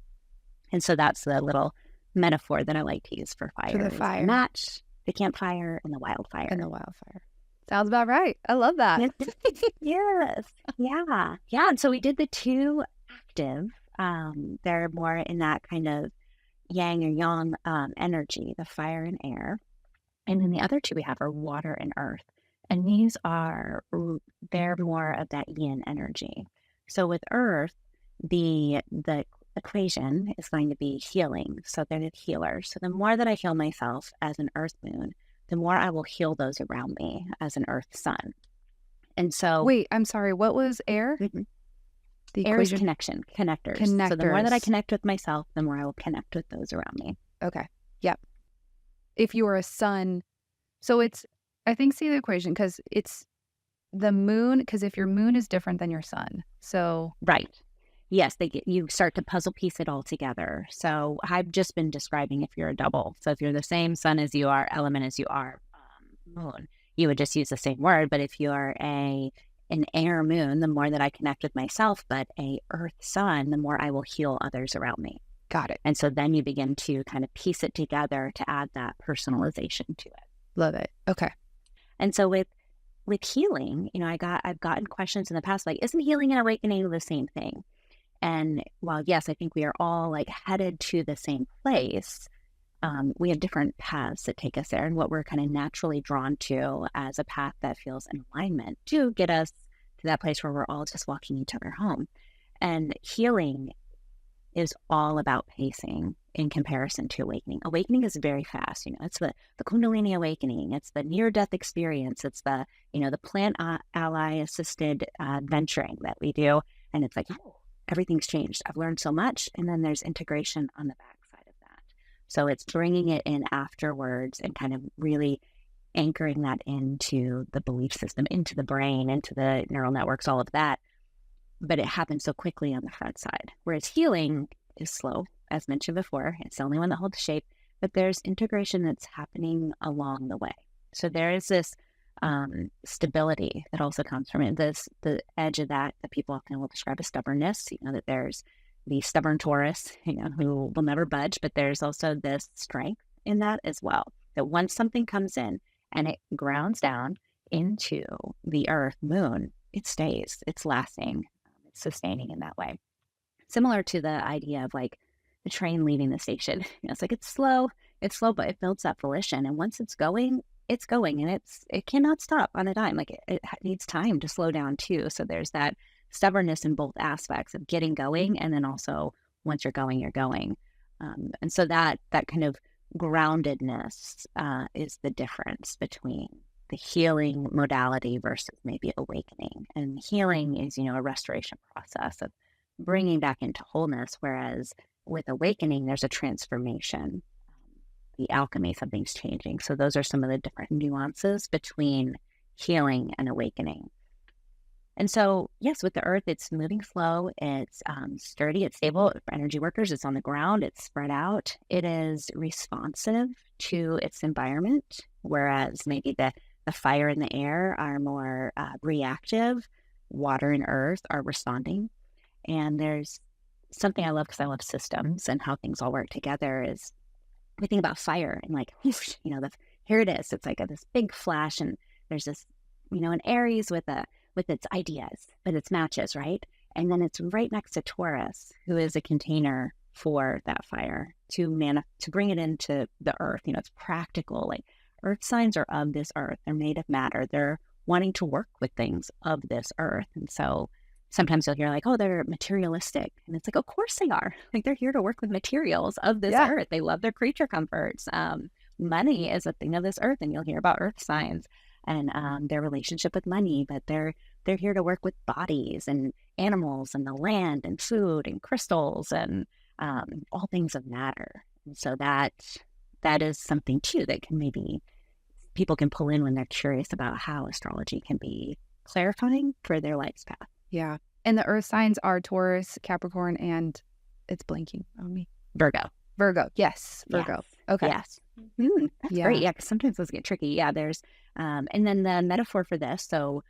And so that's the little metaphor that I like to use for fire. For the fire. The match, the campfire, and the wildfire. Sounds about right. I love that. Yes. Yeah. Yeah. And so we did the two active. They're more in that kind of yang or yang energy, the fire and air. And then the other two we have are water and earth. And they're more of that yin energy. So with earth, the equation is going to be healing. So they're the healer. So the more that I heal myself as an earth moon, the more I will heal those around me as an earth sun. And so... Wait, I'm sorry. What was air? Mm-hmm. The air is equation? connectors. So the more that I connect with myself, the more I will connect with those around me. Okay. Yep. If you were a sun, so it's, I think, see the equation, because it's the moon, because if your moon is different than your sun. So. Right. Yes, you start to puzzle piece it all together. So I've just been describing if you're a double. So if you're the same sun as you are, element as you are, moon, you would just use the same word. But if you're an air moon, the more that I connect with myself, but a earth sun, the more I will heal others around me. Got it. And so then you begin to kind of piece it together to add that personalization to it. Love it. Okay. And so with healing, I've gotten questions in the past, like, isn't healing and awakening the same thing? And while, yes, I think we are all headed to the same place, we have different paths that take us there, and what we're kind of naturally drawn to as a path that feels in alignment to get us to that place where we're all just walking each other home. And healing is all about pacing in comparison to awakening. Awakening is very fast. It's the Kundalini awakening. It's the near-death experience. It's the plant ally assisted venturing that we do. And it's like, oh, everything's changed. I've learned so much. And then there's integration on the backside of that. So it's bringing it in afterwards and kind of really anchoring that into the belief system, into the brain, into the neural networks, all of that. But it happens so quickly on the front side. Whereas healing is slow, as mentioned before. It's the only one that holds shape. But there's integration that's happening along the way. So there is this stability that also comes from it. The edge of that people often will describe as stubbornness. That there's the stubborn Taurus, who will never budge, but there's also this strength in that as well. That once something comes in and it grounds down into the earth, moon, it stays, it's lasting, it's sustaining in that way. Similar to the idea of the train leaving the station. It's slow, but it builds that volition. And once it's going, and it cannot stop on a dime. It needs time to slow down too. So there's that stubbornness in both aspects of getting going, and then also once you're going, you're going. And so that kind of groundedness is the difference between the healing modality versus maybe awakening. And healing is, a restoration process of bringing back into wholeness, whereas with awakening, there's a transformation. The alchemy, something's changing. So those are some of the different nuances between healing and awakening. And so, yes, with the earth, it's moving slow, it's sturdy, it's stable. For energy workers, it's on the ground, it's spread out. It is responsive to its environment, whereas maybe the fire and the air are more reactive. water and earth are responding. And there's something I love because I love systems and how things all work together is we think about fire and like, whoosh, here it is. It's like this big flash, and there's this, an Aries with its ideas, but its matches, right? And then it's right next to Taurus, who is a container for that fire to bring it into the earth. It's practical. Like earth signs are of this earth. They're made of matter. They're wanting to work with things of this earth. And so sometimes you'll hear like, oh, they're materialistic. And it's like, of course they are. Like they're here to work with materials of this earth. They love their creature comforts. Money is a thing of this earth. And you'll hear about earth signs and their relationship with money, but they're here to work with bodies and animals and the land and food and crystals and all things of matter. And so that is something too that can maybe people can pull in when they're curious about how astrology can be clarifying for their life's path. Yeah. And the earth signs are Taurus, Capricorn, and it's blanking on me. Virgo. Yes. Virgo. Yes. Okay. Yes. That's great. Yeah. Because sometimes those get tricky. Yeah. There's, and then the metaphor for this. So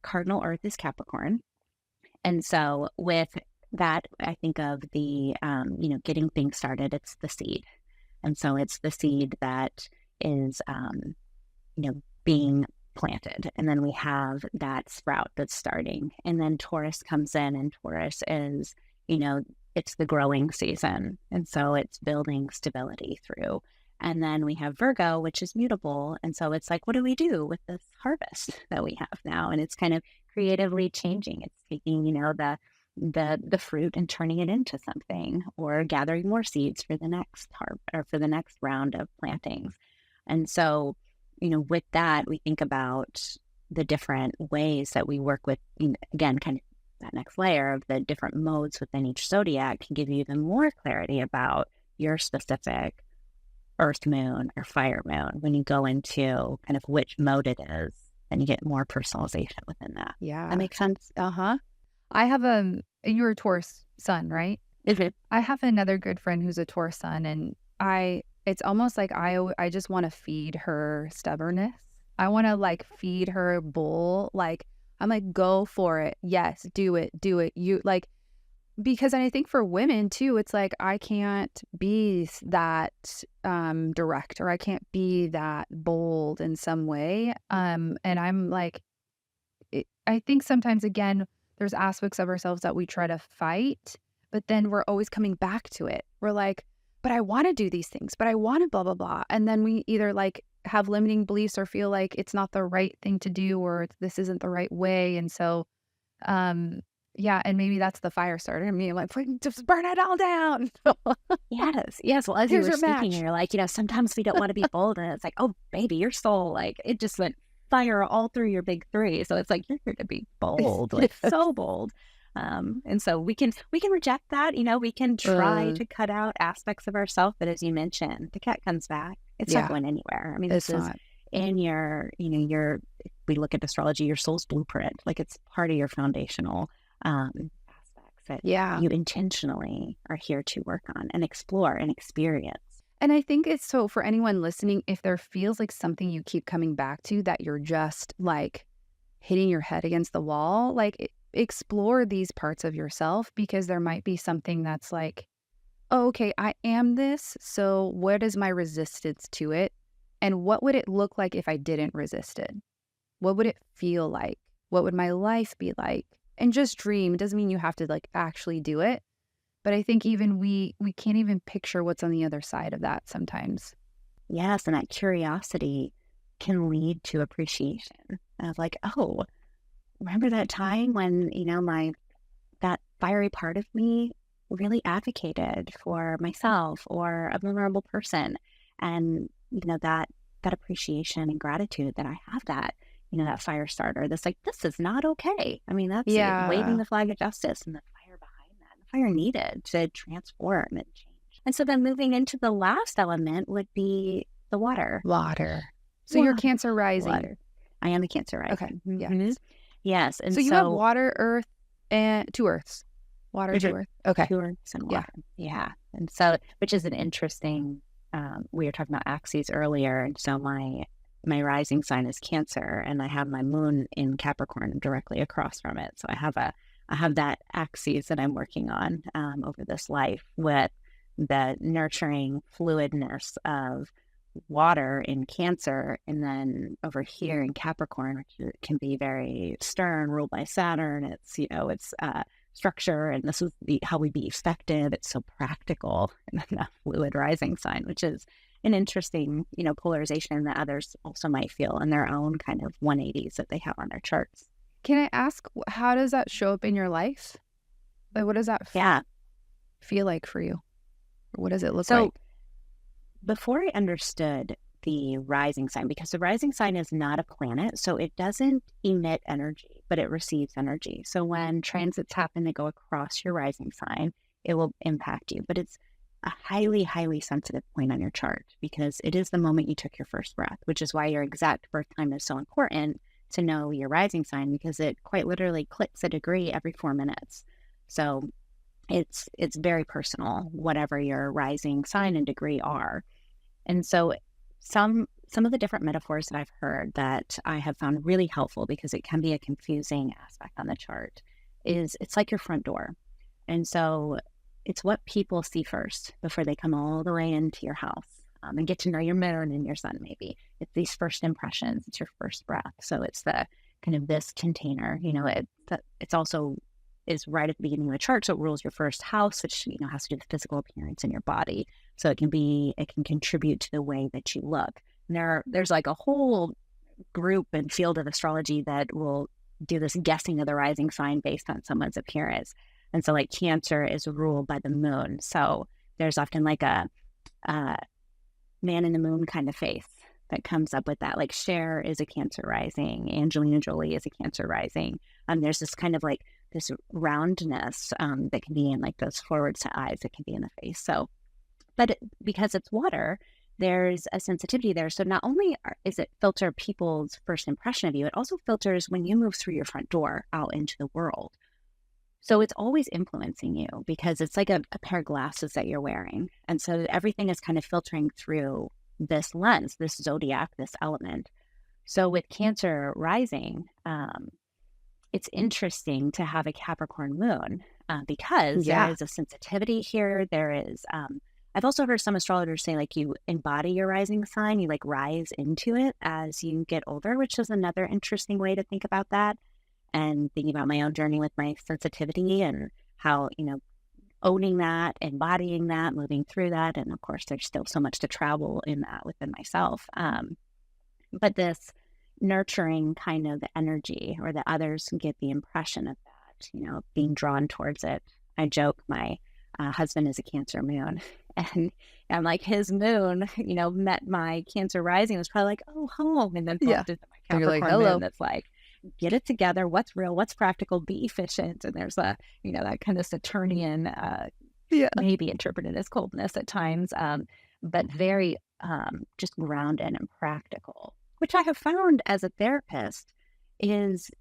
cardinal earth is Capricorn. And so with that, I think of the, getting things started, it's the seed. And so it's the seed that is, being planted. And then we have that sprout that's starting. And then Taurus comes in, and Taurus is, it's the growing season. And so it's building stability through. And then we have Virgo, which is mutable. And so it's like, what do we do with this harvest that we have now? And it's kind of creatively changing. It's taking, the fruit and turning it into something, or gathering more seeds for the next or for the next round of plantings. And so, with that, we think about the different ways that we work with, again, kind of that next layer of the different modes within each zodiac can give you even more clarity about your specific earth moon or fire moon when you go into kind of which mode it is, and you get more personalization within that. Yeah. That makes sense? I have you're a Taurus sun, right? Is it? I have another good friend who's a Taurus sun, and it's almost like I just want to feed her stubbornness. I want to like feed her bull. Like I'm like, go for it. Yes, do it. You like, because I think for women too, it's like, I can't be that direct, or I can't be that bold in some way. And I'm like, I think sometimes, again, there's aspects of ourselves that we try to fight, but then we're always coming back to it. We're like, but I want to do these things, but I want to blah, blah, blah. And then we either like have limiting beliefs or feel like it's not the right thing to do, or this isn't the right way. And so, yeah, and maybe that's the fire starter. I mean, like, just burn it all down. Yes. Well, as Here's you were your speaking, match. you're like, sometimes we don't want to be bold, and it's like, oh, baby, your soul, like, it just went fire all through your big three. So it's like, you're here to be bold, like so bold. And so we can reject that. We can try to cut out aspects of ourselves, but as you mentioned, the cat comes back. It's not going anywhere. I mean, this is in your, we look at astrology, your soul's blueprint, like it's part of your foundational aspects that you intentionally are here to work on and explore and experience. And I think it's so for anyone listening, if there feels like something you keep coming back to, that you're just like hitting your head against the wall, like explore these parts of yourself, because there might be something that's like, oh, okay, I am this. So what is my resistance to it? And what would it look like if I didn't resist it? What would it feel like? What would my life be like? And just dream. It doesn't mean you have to like actually do it. But I think even we can't even picture what's on the other side of that sometimes. Yes, and that curiosity can lead to appreciation of like, oh, remember that time when, that fiery part of me really advocated for myself or a vulnerable person. And, that appreciation and gratitude that I have that, that fire starter, that's like, this is not okay. I mean, that's waving the flag of justice and the fire behind that. The fire needed to transform and change. And so then moving into the last element would be the water. So you're Cancer rising. Water. I am a Cancer rising. Okay. Mm-hmm. Yes. And so you have water, earth, and 2 earths. Water, 2 earth. Okay. 2 earths and water. Yeah. And so, which is an interesting, we were talking about axes earlier. And so my my rising sign is Cancer, and I have my moon in Capricorn directly across from it. So I have that axis that I'm working on over this life with the nurturing fluidness of water in Cancer, and then over here in Capricorn, which can be very stern, ruled by Saturn. It's it's structure, and this is how we be effective. It's so practical, and then a fluid rising sign, which is an interesting polarization that others also might feel in their own kind of 180s that they have on their charts. Can I ask, how does that show up in your life? Like, what does that feel like for you? What does it look like? Before I understood the rising sign, because the rising sign is not a planet, so it doesn't emit energy, but it receives energy. So when transits happen to go across your rising sign, it will impact you. But it's a highly, highly sensitive point on your chart, because it is the moment you took your first breath, which is why your exact birth time is so important to know your rising sign, because it quite literally clicks a degree every 4 minutes. So it's very personal, whatever your rising sign and degree are. And so some of the different metaphors that I've heard that I have found really helpful, because it can be a confusing aspect on the chart, is it's like your front door. And so it's what people see first before they come all the way into your house and get to know your moon and your sun, maybe. It's these first impressions. It's your first breath. So it's the kind of this container, it's also is right at the beginning of the chart. So it rules your first house, which, has to do with physical appearance in your body. So it can contribute to the way that you look. And there's like a whole group and field of astrology that will do this guessing of the rising sign based on someone's appearance. And so like Cancer is ruled by the moon. So there's often like a man in the moon kind of face that comes up with that. Like Cher is a Cancer rising. Angelina Jolie is a Cancer rising. There's this kind of like this roundness that can be in like those forward set eyes that can be in the face. So, because it's water, there's a sensitivity there. So not only is it filter people's first impression of you, it also filters when you move through your front door out into the world. So it's always influencing you, because it's like a pair of glasses that you're wearing. And so everything is kind of filtering through this lens, this zodiac, this element. So with Cancer rising, it's interesting to have a Capricorn moon because there is a sensitivity here. There is, I've also heard some astrologers say like you embody your rising sign, you like rise into it as you get older, which is another interesting way to think about that. And thinking about my own journey with my sensitivity and how, owning that, embodying that, moving through that. And of course, there's still so much to travel in that within myself. But this nurturing kind of energy, or that others get the impression of that, being drawn towards it. I joke, my husband is a Cancer moon, and I'm like, his moon, met my Cancer rising. It was probably like, oh, home. And then bumped into my Capricorn moon that's like, get it together. What's real? What's practical? Be efficient. And there's that kind of Saturnian, maybe interpreted as coldness at times, but very just grounded and practical, which I have found as a therapist is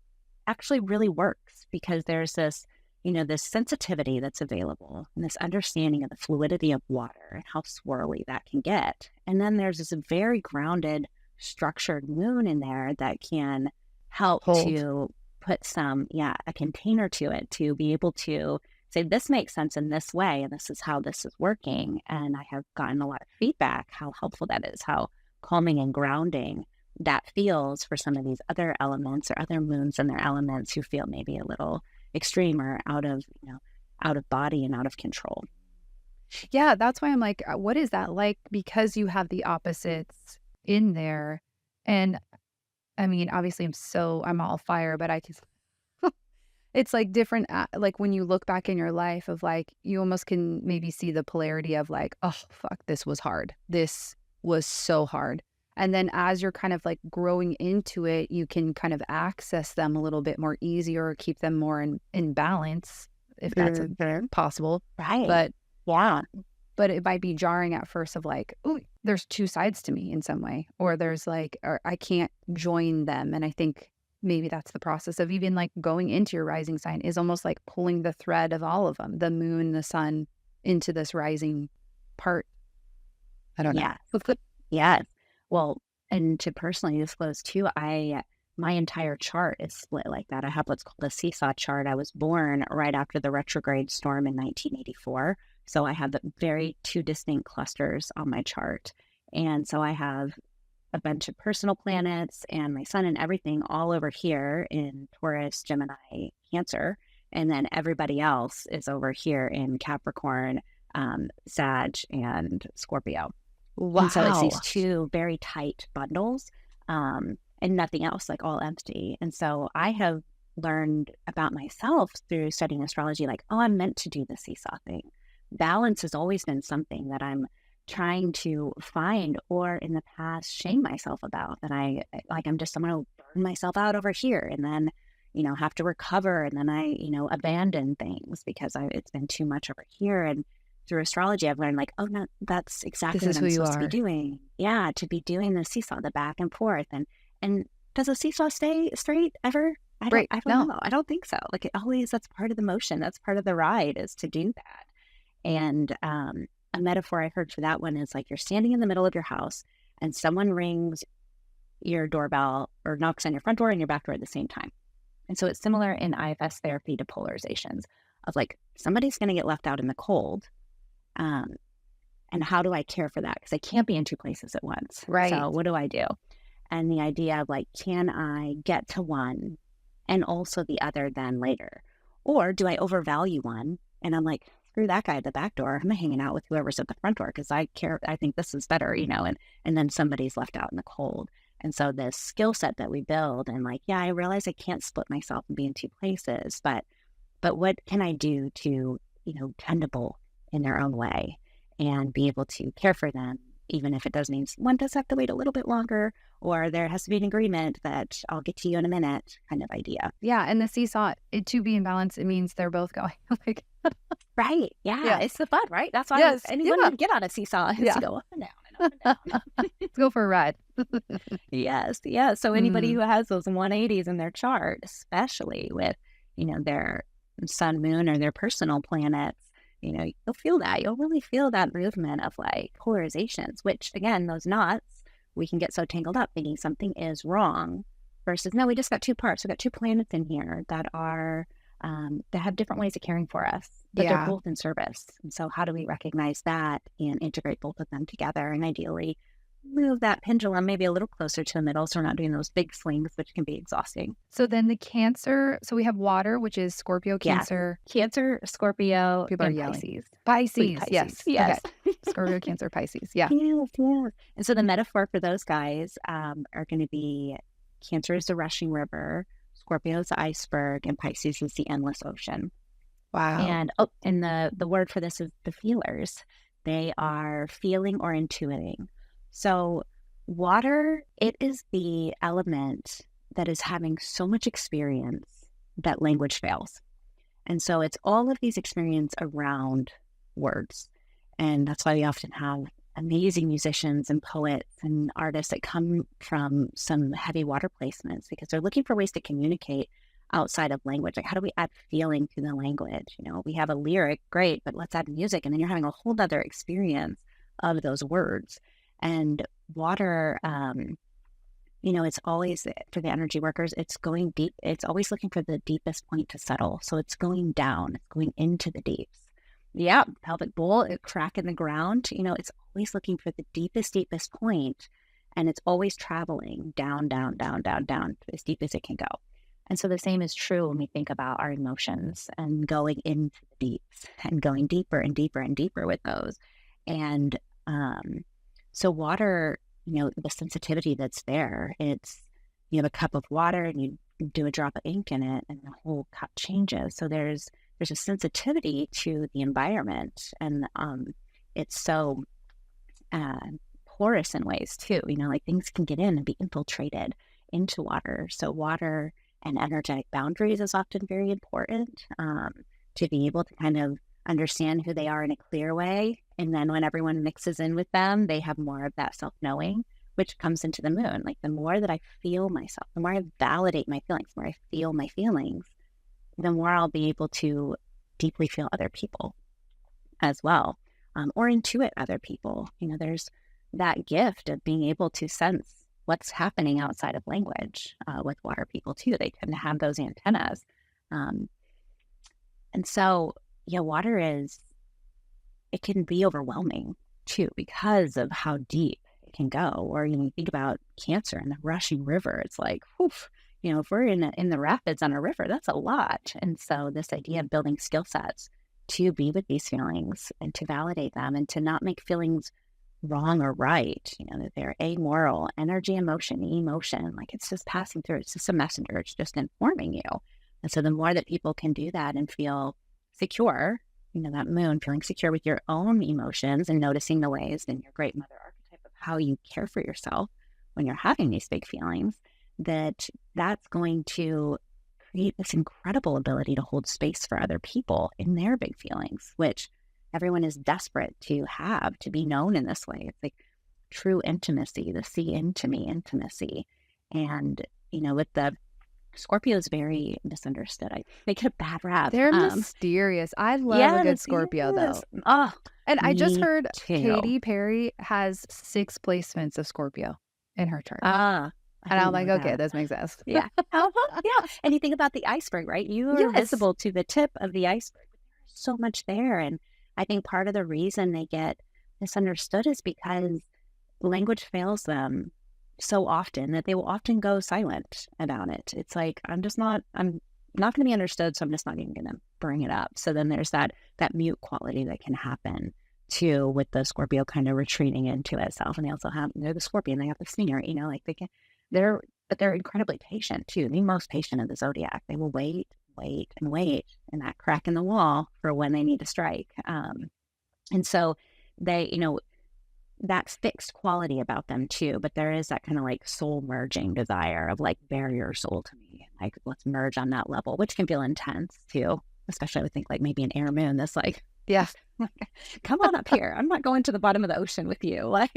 actually really works, because there's this, this sensitivity that's available and this understanding of the fluidity of water and how swirly that can get. And then there's this very grounded, structured moon in there that can help to put a container to it, to be able to say, this makes sense in this way, and this is how this is working. And I have gotten a lot of feedback how helpful that is, how calming and grounding that feels for some of these other elements or other moons and their elements who feel maybe a little extreme or out of body and out of control. Yeah, that's why I'm like, what is that like? Because you have the opposites in there. And I mean, obviously I'm all fire, but I just, it's like different, like when you look back in your life of like, you almost can maybe see the polarity of like, oh, fuck, this was hard. This was so hard. And then as you're kind of like growing into it, you can kind of access them a little bit more easier, or keep them more in balance, if that's possible. Right. But but it might be jarring at first of like, oh, there's two sides to me in some way, or there's like, or I can't join them. And I think maybe that's the process of even like going into your rising sign is almost like pulling the thread of all of them, the moon, the sun, into this rising part. I don't know. Yes. Well, And to personally disclose too, my entire chart is split like that. I have what's called a seesaw chart. I was born right after the retrograde storm in 1984. So I have very two distinct clusters on my chart. And so I have a bunch of personal planets and my sun and everything all over here in Taurus, Gemini, Cancer. And then everybody else is over here in Capricorn, Sag, and Scorpio. Wow. And so it's these two very tight bundles, and nothing else, like all empty. And so I have learned about myself through studying astrology, like, oh, I'm meant to do the seesaw thing. Balance has always been something that I'm trying to find, or in the past shame myself about, that I'm just someone who burn myself out over here and then, have to recover. And then I, abandon things because it's been too much over here. And through astrology, I've learned like, oh, no, that's exactly what I'm supposed to be doing. Yeah, to be doing the seesaw, the back and forth. And does a seesaw stay straight ever? I don't know. I don't think so. Like that's part of the motion. That's part of the ride, is to do that. And a metaphor I heard for that one is like, you're standing in the middle of your house and someone rings your doorbell or knocks on your front door and your back door at the same time. And so it's similar in IFS therapy to polarizations of like, somebody's going to get left out in the cold. And how do I care for that? Because I can't be in two places at once. Right. So what do I do? And the idea of like, can I get to one and also the other then later? Or do I overvalue one? And I'm like, screw that guy at the back door. I'm hanging out with whoever's at the front door because I care. I think this is better, and then somebody's left out in the cold. And so this skill set that we build, and like, yeah, I realize I can't split myself and be in two places, but what can I do to, tendable in their own way and be able to care for them, even if it does mean one does have to wait a little bit longer, or there has to be an agreement that I'll get to you in a minute kind of idea. Yeah. And the seesaw, to be in balance, it means they're both going like, right. Yeah. It's the fun, right? That's why anyone would get on a seesaw is to go up and down and up and down. Let's go for a ride. Yes. Yeah. So anybody who has those 180s in their chart, especially with, their sun, moon, or their personal planets, you'll feel that. You'll really feel that movement of like polarizations, which again, those knots, we can get so tangled up thinking something is wrong versus, no, we just got two parts. We've got two planets in here that are, that have different ways of caring for us, but they're both in service. And so how do we recognize that and integrate both of them together? And ideally move that pendulum maybe a little closer to the middle, so we're not doing those big swings, which can be exhausting. So then the Cancer, so we have water, which is Scorpio, Cancer. Yeah. Cancer, Scorpio, people and are Pisces. Pisces, yes. Yes. Okay. Scorpio, Cancer, Pisces, yeah. Yes. And so the metaphor for those guys are going to be Cancer is the rushing river, Scorpio is the iceberg, and Pisces is the endless ocean. Wow. And the word for this is the feelers. They are feeling or intuiting. So water, it is the element that is having so much experience that language fails. And so it's all of these experience around words. And that's why we often have amazing musicians and poets and artists that come from some heavy water placements because they're looking for ways to communicate outside of language. Like, how do we add feeling to the language? We have a lyric, great, but let's add music. And then you're having a whole other experience of those words. And water, it's always, for the energy workers, it's going deep. It's always looking for the deepest point to settle. So it's going down, it's going into the deeps. Yeah, pelvic bowl, a crack in the ground. It's always looking for the deepest point, and it's always traveling down, down, down, down, down, as deep as it can go. And so the same is true when we think about our emotions and going into the deeps and going deeper and deeper and deeper with those. And so water, the sensitivity that's there, it's, you have a cup of water and you do a drop of ink in it and the whole cup changes. So there's a sensitivity to the environment, and it's so porous in ways too, like things can get in and be infiltrated into water. So water and energetic boundaries is often very important to be able to kind of understand who they are in a clear way. And then when everyone mixes in with them, they have more of that self-knowing, which comes into the moon. Like the more that I feel myself, the more I validate my feelings, the more I feel my feelings, the more I'll be able to deeply feel other people as well, or intuit other people. There's that gift of being able to sense what's happening outside of language with water people too. They tend to have those antennas. Um, and so, water it can be overwhelming too because of how deep it can go. Or, you think about cancer and the rushing river. It's like, whew, if we're in the rapids on a river, that's a lot. And so this idea of building skill sets to be with these feelings and to validate them and to not make feelings wrong or right, that they're amoral, energy, emotion, like it's just passing through. It's just a messenger. It's just informing you. And so the more that people can do that and feel secure, that moon, feeling secure with your own emotions and noticing the ways in your great mother archetype of how you care for yourself when you're having these big feelings, that's going to create this incredible ability to hold space for other people in their big feelings, which everyone is desperate to have, to be known in this way. It's like true intimacy, the see into me intimacy. And, with the Scorpio is very misunderstood. They get a bad rap. They're mysterious. I love a good Scorpio, though. Oh, and I just heard too. Katy Perry has 6 placements of Scorpio in her chart. And I'm like, okay, this makes sense. Yeah. Yeah. And you think about the iceberg, right? You are visible to the tip of the iceberg. There's so much there. And I think part of the reason they get misunderstood is because language fails them so often that they will often go silent about it. It's like, I'm not going to be understood, so I'm just not even going to bring it up. So then there's that mute quality that can happen too, with the Scorpio kind of retreating into itself. And they're the Scorpion, they have the sneer, like but they're incredibly patient too. The most patient of the zodiac. They will wait in that crack in the wall for when they need to strike. And so they, that fixed quality about them too, but there is that kind of like soul merging desire of like, bear your soul to me, like let's merge on that level, which can feel intense too, especially I would think like maybe an air moon that's like, come on up here, I'm not going to the bottom of the ocean with you, like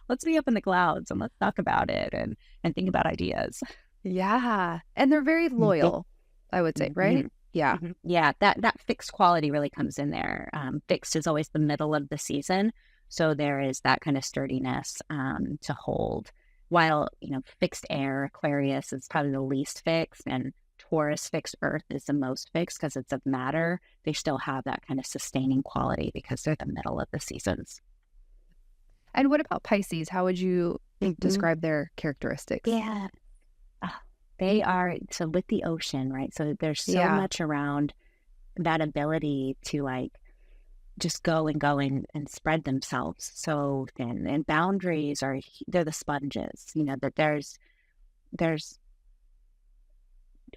let's be up in the clouds and let's talk about it and think about ideas. And they're very loyal, I would say, right? That fixed quality really comes in there. Fixed is always the middle of the season. So there is that kind of sturdiness to hold. While, fixed air, Aquarius is probably the least fixed, and Taurus fixed earth is the most fixed because it's of matter. They still have that kind of sustaining quality because they're the middle of the seasons. And what about Pisces? How would you describe their characteristics? Yeah. They are, so with the ocean, right? So there's so much around that ability to like just go and spread themselves so thin. And boundaries they're the sponges, that there's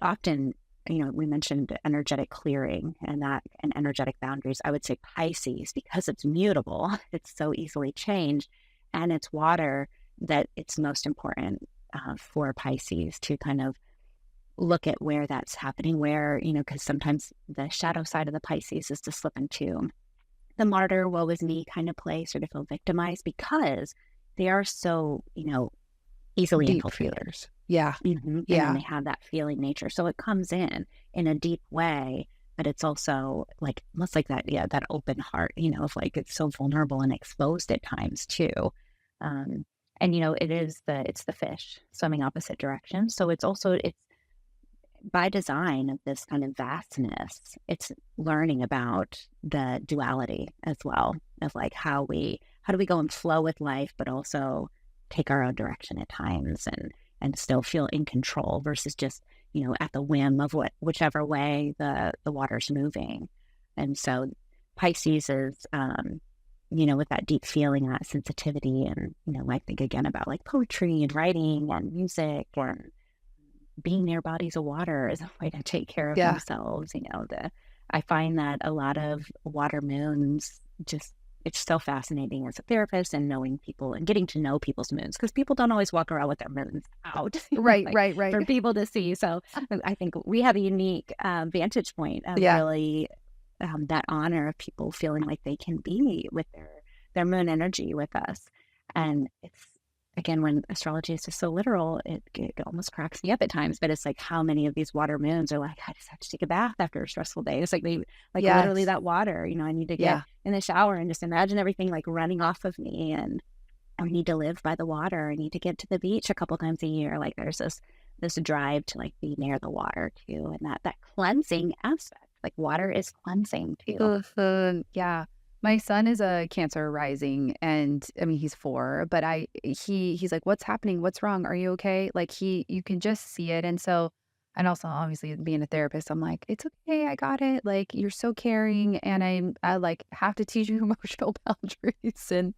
often, we mentioned energetic clearing and energetic boundaries. I would say Pisces, because it's mutable, it's so easily changed, and it's water, that it's most important for Pisces to kind of look at where that's happening, because sometimes the shadow side of the Pisces is to slip into the martyr, woe is me kind of place, or to feel victimized because they are so, easily deep infiltrated. Feelers. Yeah. And then they have that feeling nature. So it comes in a deep way, but it's also like, almost like that, that open heart, of like, it's so vulnerable and exposed at times too. And, it's the fish swimming opposite direction. So it's by design of this kind of vastness, it's learning about the duality as well, of like how do we go and flow with life, but also take our own direction at times and still feel in control versus just, at the whim of whichever way the water's moving. And so Pisces is, with that deep feeling, that sensitivity, and, I think again about like poetry and writing and music and being near bodies of water is a way to take care of themselves. I find that a lot of water moons, it's so fascinating as a therapist and knowing people and getting to know people's moons, because people don't always walk around with their moons out. Right. For people to see. So I think we have a unique vantage point of really that honor of people feeling like they can be with their moon energy with us. And it's, again, when astrology is just so literal, it almost cracks me up at times. But it's like, how many of these water moons are like, I just have to take a bath after a stressful day. It's like literally that water, I need to get in the shower and just imagine everything like running off of me. And I need to live by the water. I need to get to the beach a couple times a year. Like there's this drive to like be near the water too, and that cleansing aspect. Like water is cleansing too. Yeah. My son is a Cancer rising, and I mean he's 4, but he's like, "What's happening? What's wrong? Are you okay?" Like you can just see it. And so, and also obviously being a therapist, I'm like, "It's okay, I got it. Like you're so caring, and I like have to teach you emotional boundaries." And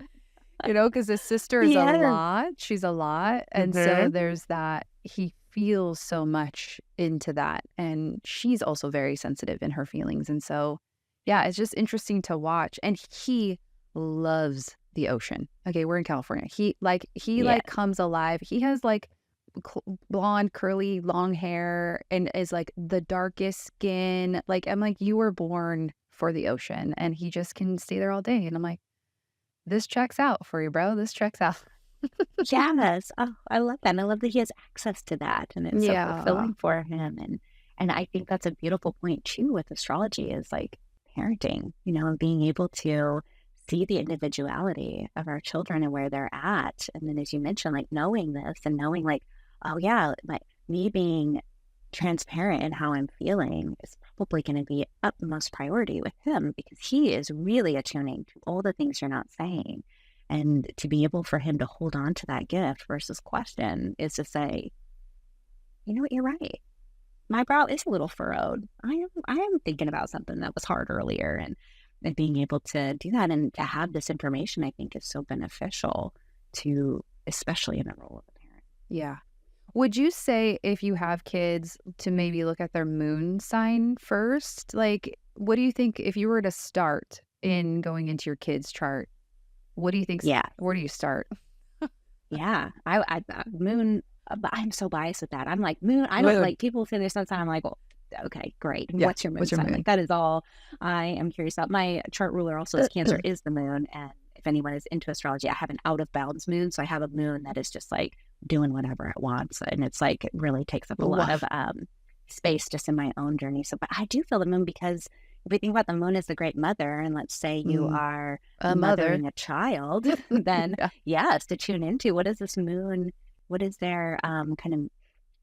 because his sister is a Yes. lot. She's a lot. And so Mm-hmm. there's that. He feels so much into that. And she's also very sensitive in her feelings. And so, yeah, it's just interesting to watch. And he loves the ocean. Okay, we're in California. He comes alive. He has like blonde, curly, long hair and is like the darkest skin. Like, I'm like, you were born for the ocean. And he just can stay there all day. And I'm like, this checks out for you, bro. This checks out. Yes. Oh, I love that. And I love that he has access to that and it's so Yeah. fulfilling for him. And I think that's a beautiful point too with astrology is like parenting, and being able to see the individuality of our children and where they're at. And then as you mentioned, like knowing this and knowing like, oh yeah, like me being transparent in how I'm feeling is probably going to be utmost priority with him because he is really attuning to all the things you're not saying. And to be able for him to hold on to that gift versus question is to say, you know what, you're right. My brow is a little furrowed. I am thinking about something that was hard earlier and being able to do that and to have this information, I think is so beneficial to, especially in the role of a parent. Yeah. Would you say if you have kids to maybe look at their moon sign first? Like, what do you think if you were to start in going into your kid's chart? What do you think? Yeah. Where do you start? Yeah. Moon, but I'm so biased with that. I'm like, moon, I don't like people say their sun sign. I'm like, well, okay, great. Yeah. What's your moon What's your sign? moon? Like, that is all I am curious about. My chart ruler also is Cancer, is the moon. And if anyone is into astrology, I have an out of bounds moon. So I have a moon that is just like doing whatever it wants. And it's like, it really takes up a lot of space just in my own journey. So, but I do feel the moon because if we think about the moon as the great mother, and let's say you are a mother. mothering a child, then yes, to tune into what is this moon? What is their kind of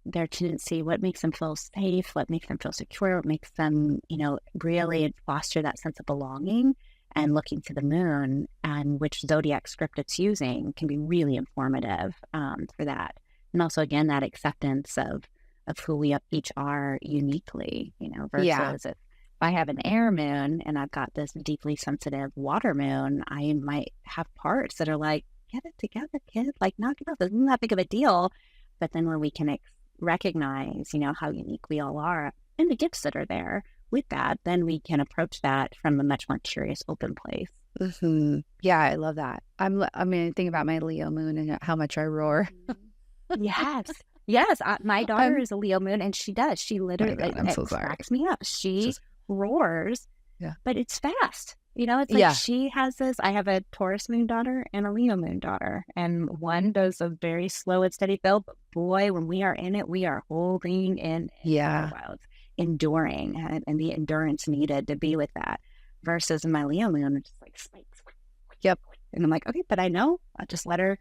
their tendency? What makes them feel safe? What makes them feel secure? What makes them, really foster that sense of belonging? And looking to the moon and which zodiac script it's using can be really informative for that. And also, again, that acceptance of who we each are uniquely, versus if I have an air moon and I've got this deeply sensitive water moon, I might have parts that are like, get it together, kid. Like, knock it off. This isn't that big of a deal. But then when we can recognize, how unique we all are and the gifts that are there with that, then we can approach that from a much more curious, open place. Mm-hmm. Yeah, I love that. I mean, think about my Leo moon and how much I roar. Yes. Yes. My daughter is a Leo moon and she does. She literally, I'm so sorry. cracks me up. She roars, but it's fast. It's like she has this. I have a Taurus moon daughter and a Leo moon daughter, and one does a very slow and steady build. But boy, when we are in it, we are holding in. It's enduring, and the endurance needed to be with that. Versus my Leo moon, it's just like spikes. Yep. And I'm like, okay, but I know. I'll just let her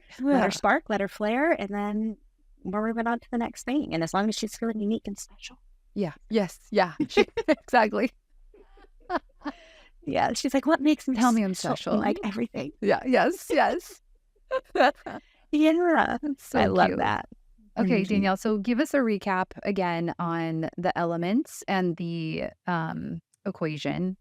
spark, let her flare, and then we're moving on to the next thing. And as long as she's feeling unique and special. Yeah. Yes. Yeah. Exactly. Yeah, she's like, what makes me tell me I'm special? Like everything. Yeah. Yes. Yes. Yeah. So I love that. Okay, Danielle. So give us a recap again on the elements and the equation.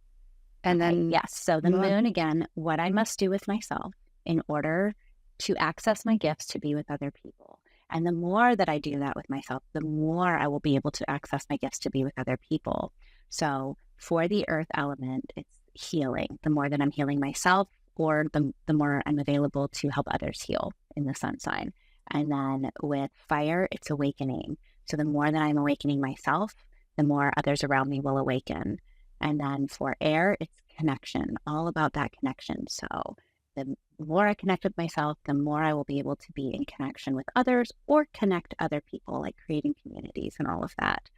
And then yes. So the moon again, what I must do with myself in order to access my gifts to be with other people. And the more that I do that with myself, the more I will be able to access my gifts to be with other people. So for the earth element, it's healing. The more that I'm healing myself, or the more I'm available to help others heal in the sun sign. And then with fire, it's awakening. So the more that I'm awakening myself, the more others around me will awaken. And then for air, it's connection, all about that connection. So the more I connect with myself, the more I will be able to be in connection with others or connect other people, like creating communities and all of that.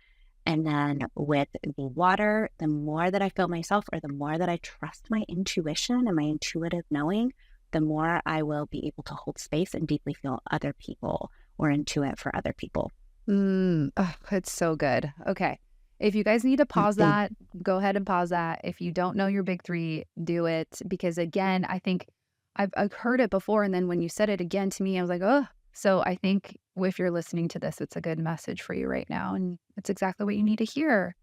And then with the water, the more that I feel myself, or the more that I trust my intuition and my intuitive knowing, the more I will be able to hold space and deeply feel other people or intuit for other people. It's so good. Okay. If you guys need to pause that, go ahead and pause that. If you don't know your big three, do it. Because again, I think I've heard it before. And then when you said it again to me, I was like, oh. So I think if you're listening to this, it's a good message for you right now. And it's exactly what you need to hear.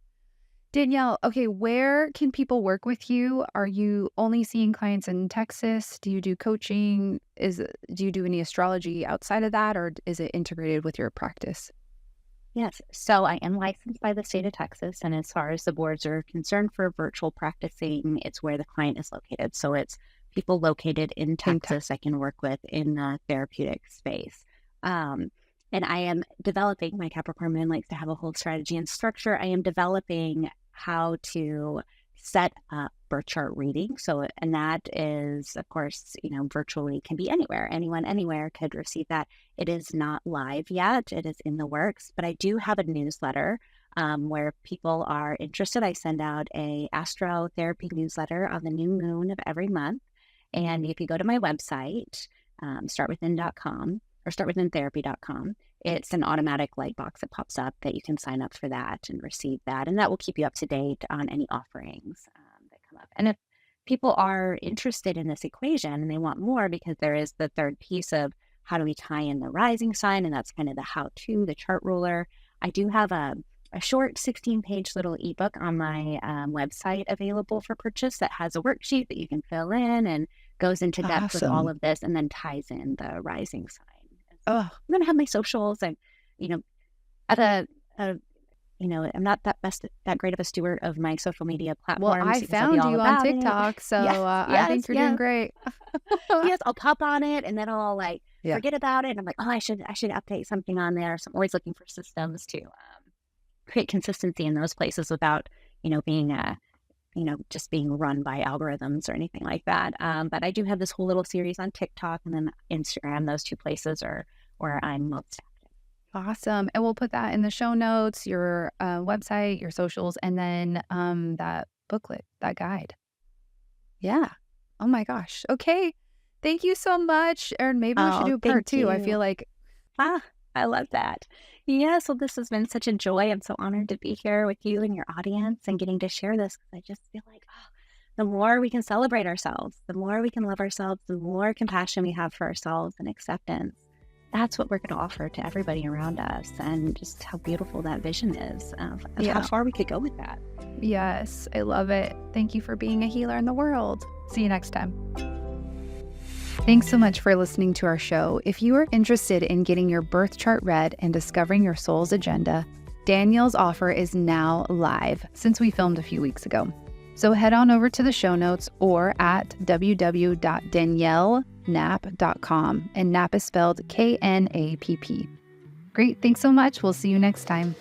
Danielle, okay, where can people work with you? Are you only seeing clients in Texas? Do you do coaching? Do you do any astrology outside of that, or is it integrated with your practice? Yes. So I am licensed by the state of Texas. And as far as the boards are concerned for virtual practicing, it's where the client is located. So it's people located in Texas I can work with in the therapeutic space. And I am developing, my Capricorn moon likes to have a whole strategy and structure. I am developing how to set up birth chart reading. So, and that is, of course, virtually can be anywhere. Anyone, anywhere could receive that. It is not live yet. It is in the works, but I do have a newsletter where people are interested. I send out a astro therapy newsletter on the new moon of every month. And if you go to my website, startwithin.com or startwithintherapy.com, it's an automatic light box that pops up that you can sign up for that and receive that. And that will keep you up to date on any offerings that come up. And if people are interested in this equation and they want more, because there is the third piece of how do we tie in the rising sign, and that's kind of the how-to, the chart ruler. I do have a short 16-page little ebook on my website available for purchase that has a worksheet that you can fill in and goes into depth with all of this and then ties in the rising sign. I'm going to have my socials and, I'm not that great of a steward of my social media platforms. Well, I found you on TikTok, so I think you're doing great. Yes, I'll pop on it and then I'll forget about it. And I'm like, I should update something on there. So I'm always looking for systems to create consistency in those places without, being just being run by algorithms or anything like that. But I do have this whole little series on TikTok and then Instagram. Those two places are where I'm most active. Awesome. And we'll put that in the show notes, your website, your socials, and then that booklet, that guide. Yeah. Oh my gosh. Okay. Thank you so much. Erin, maybe we should do a part two. I feel like. I love that. Yes, well, this has been such a joy. I'm so honored to be here with you and your audience and getting to share this, because I just feel like the more we can celebrate ourselves, the more we can love ourselves, the more compassion we have for ourselves and acceptance. That's what we're going to offer to everybody around us, and just how beautiful that vision is of how far we could go with that. Yes, I love it. Thank you for being a healer in the world. See you next time. Thanks so much for listening to our show. If you are interested in getting your birth chart read and discovering your soul's agenda, Danielle's offer is now live since we filmed a few weeks ago. So head on over to the show notes or at www.danielleknapp.com, and Knapp is spelled Knapp. Great. Thanks so much. We'll see you next time.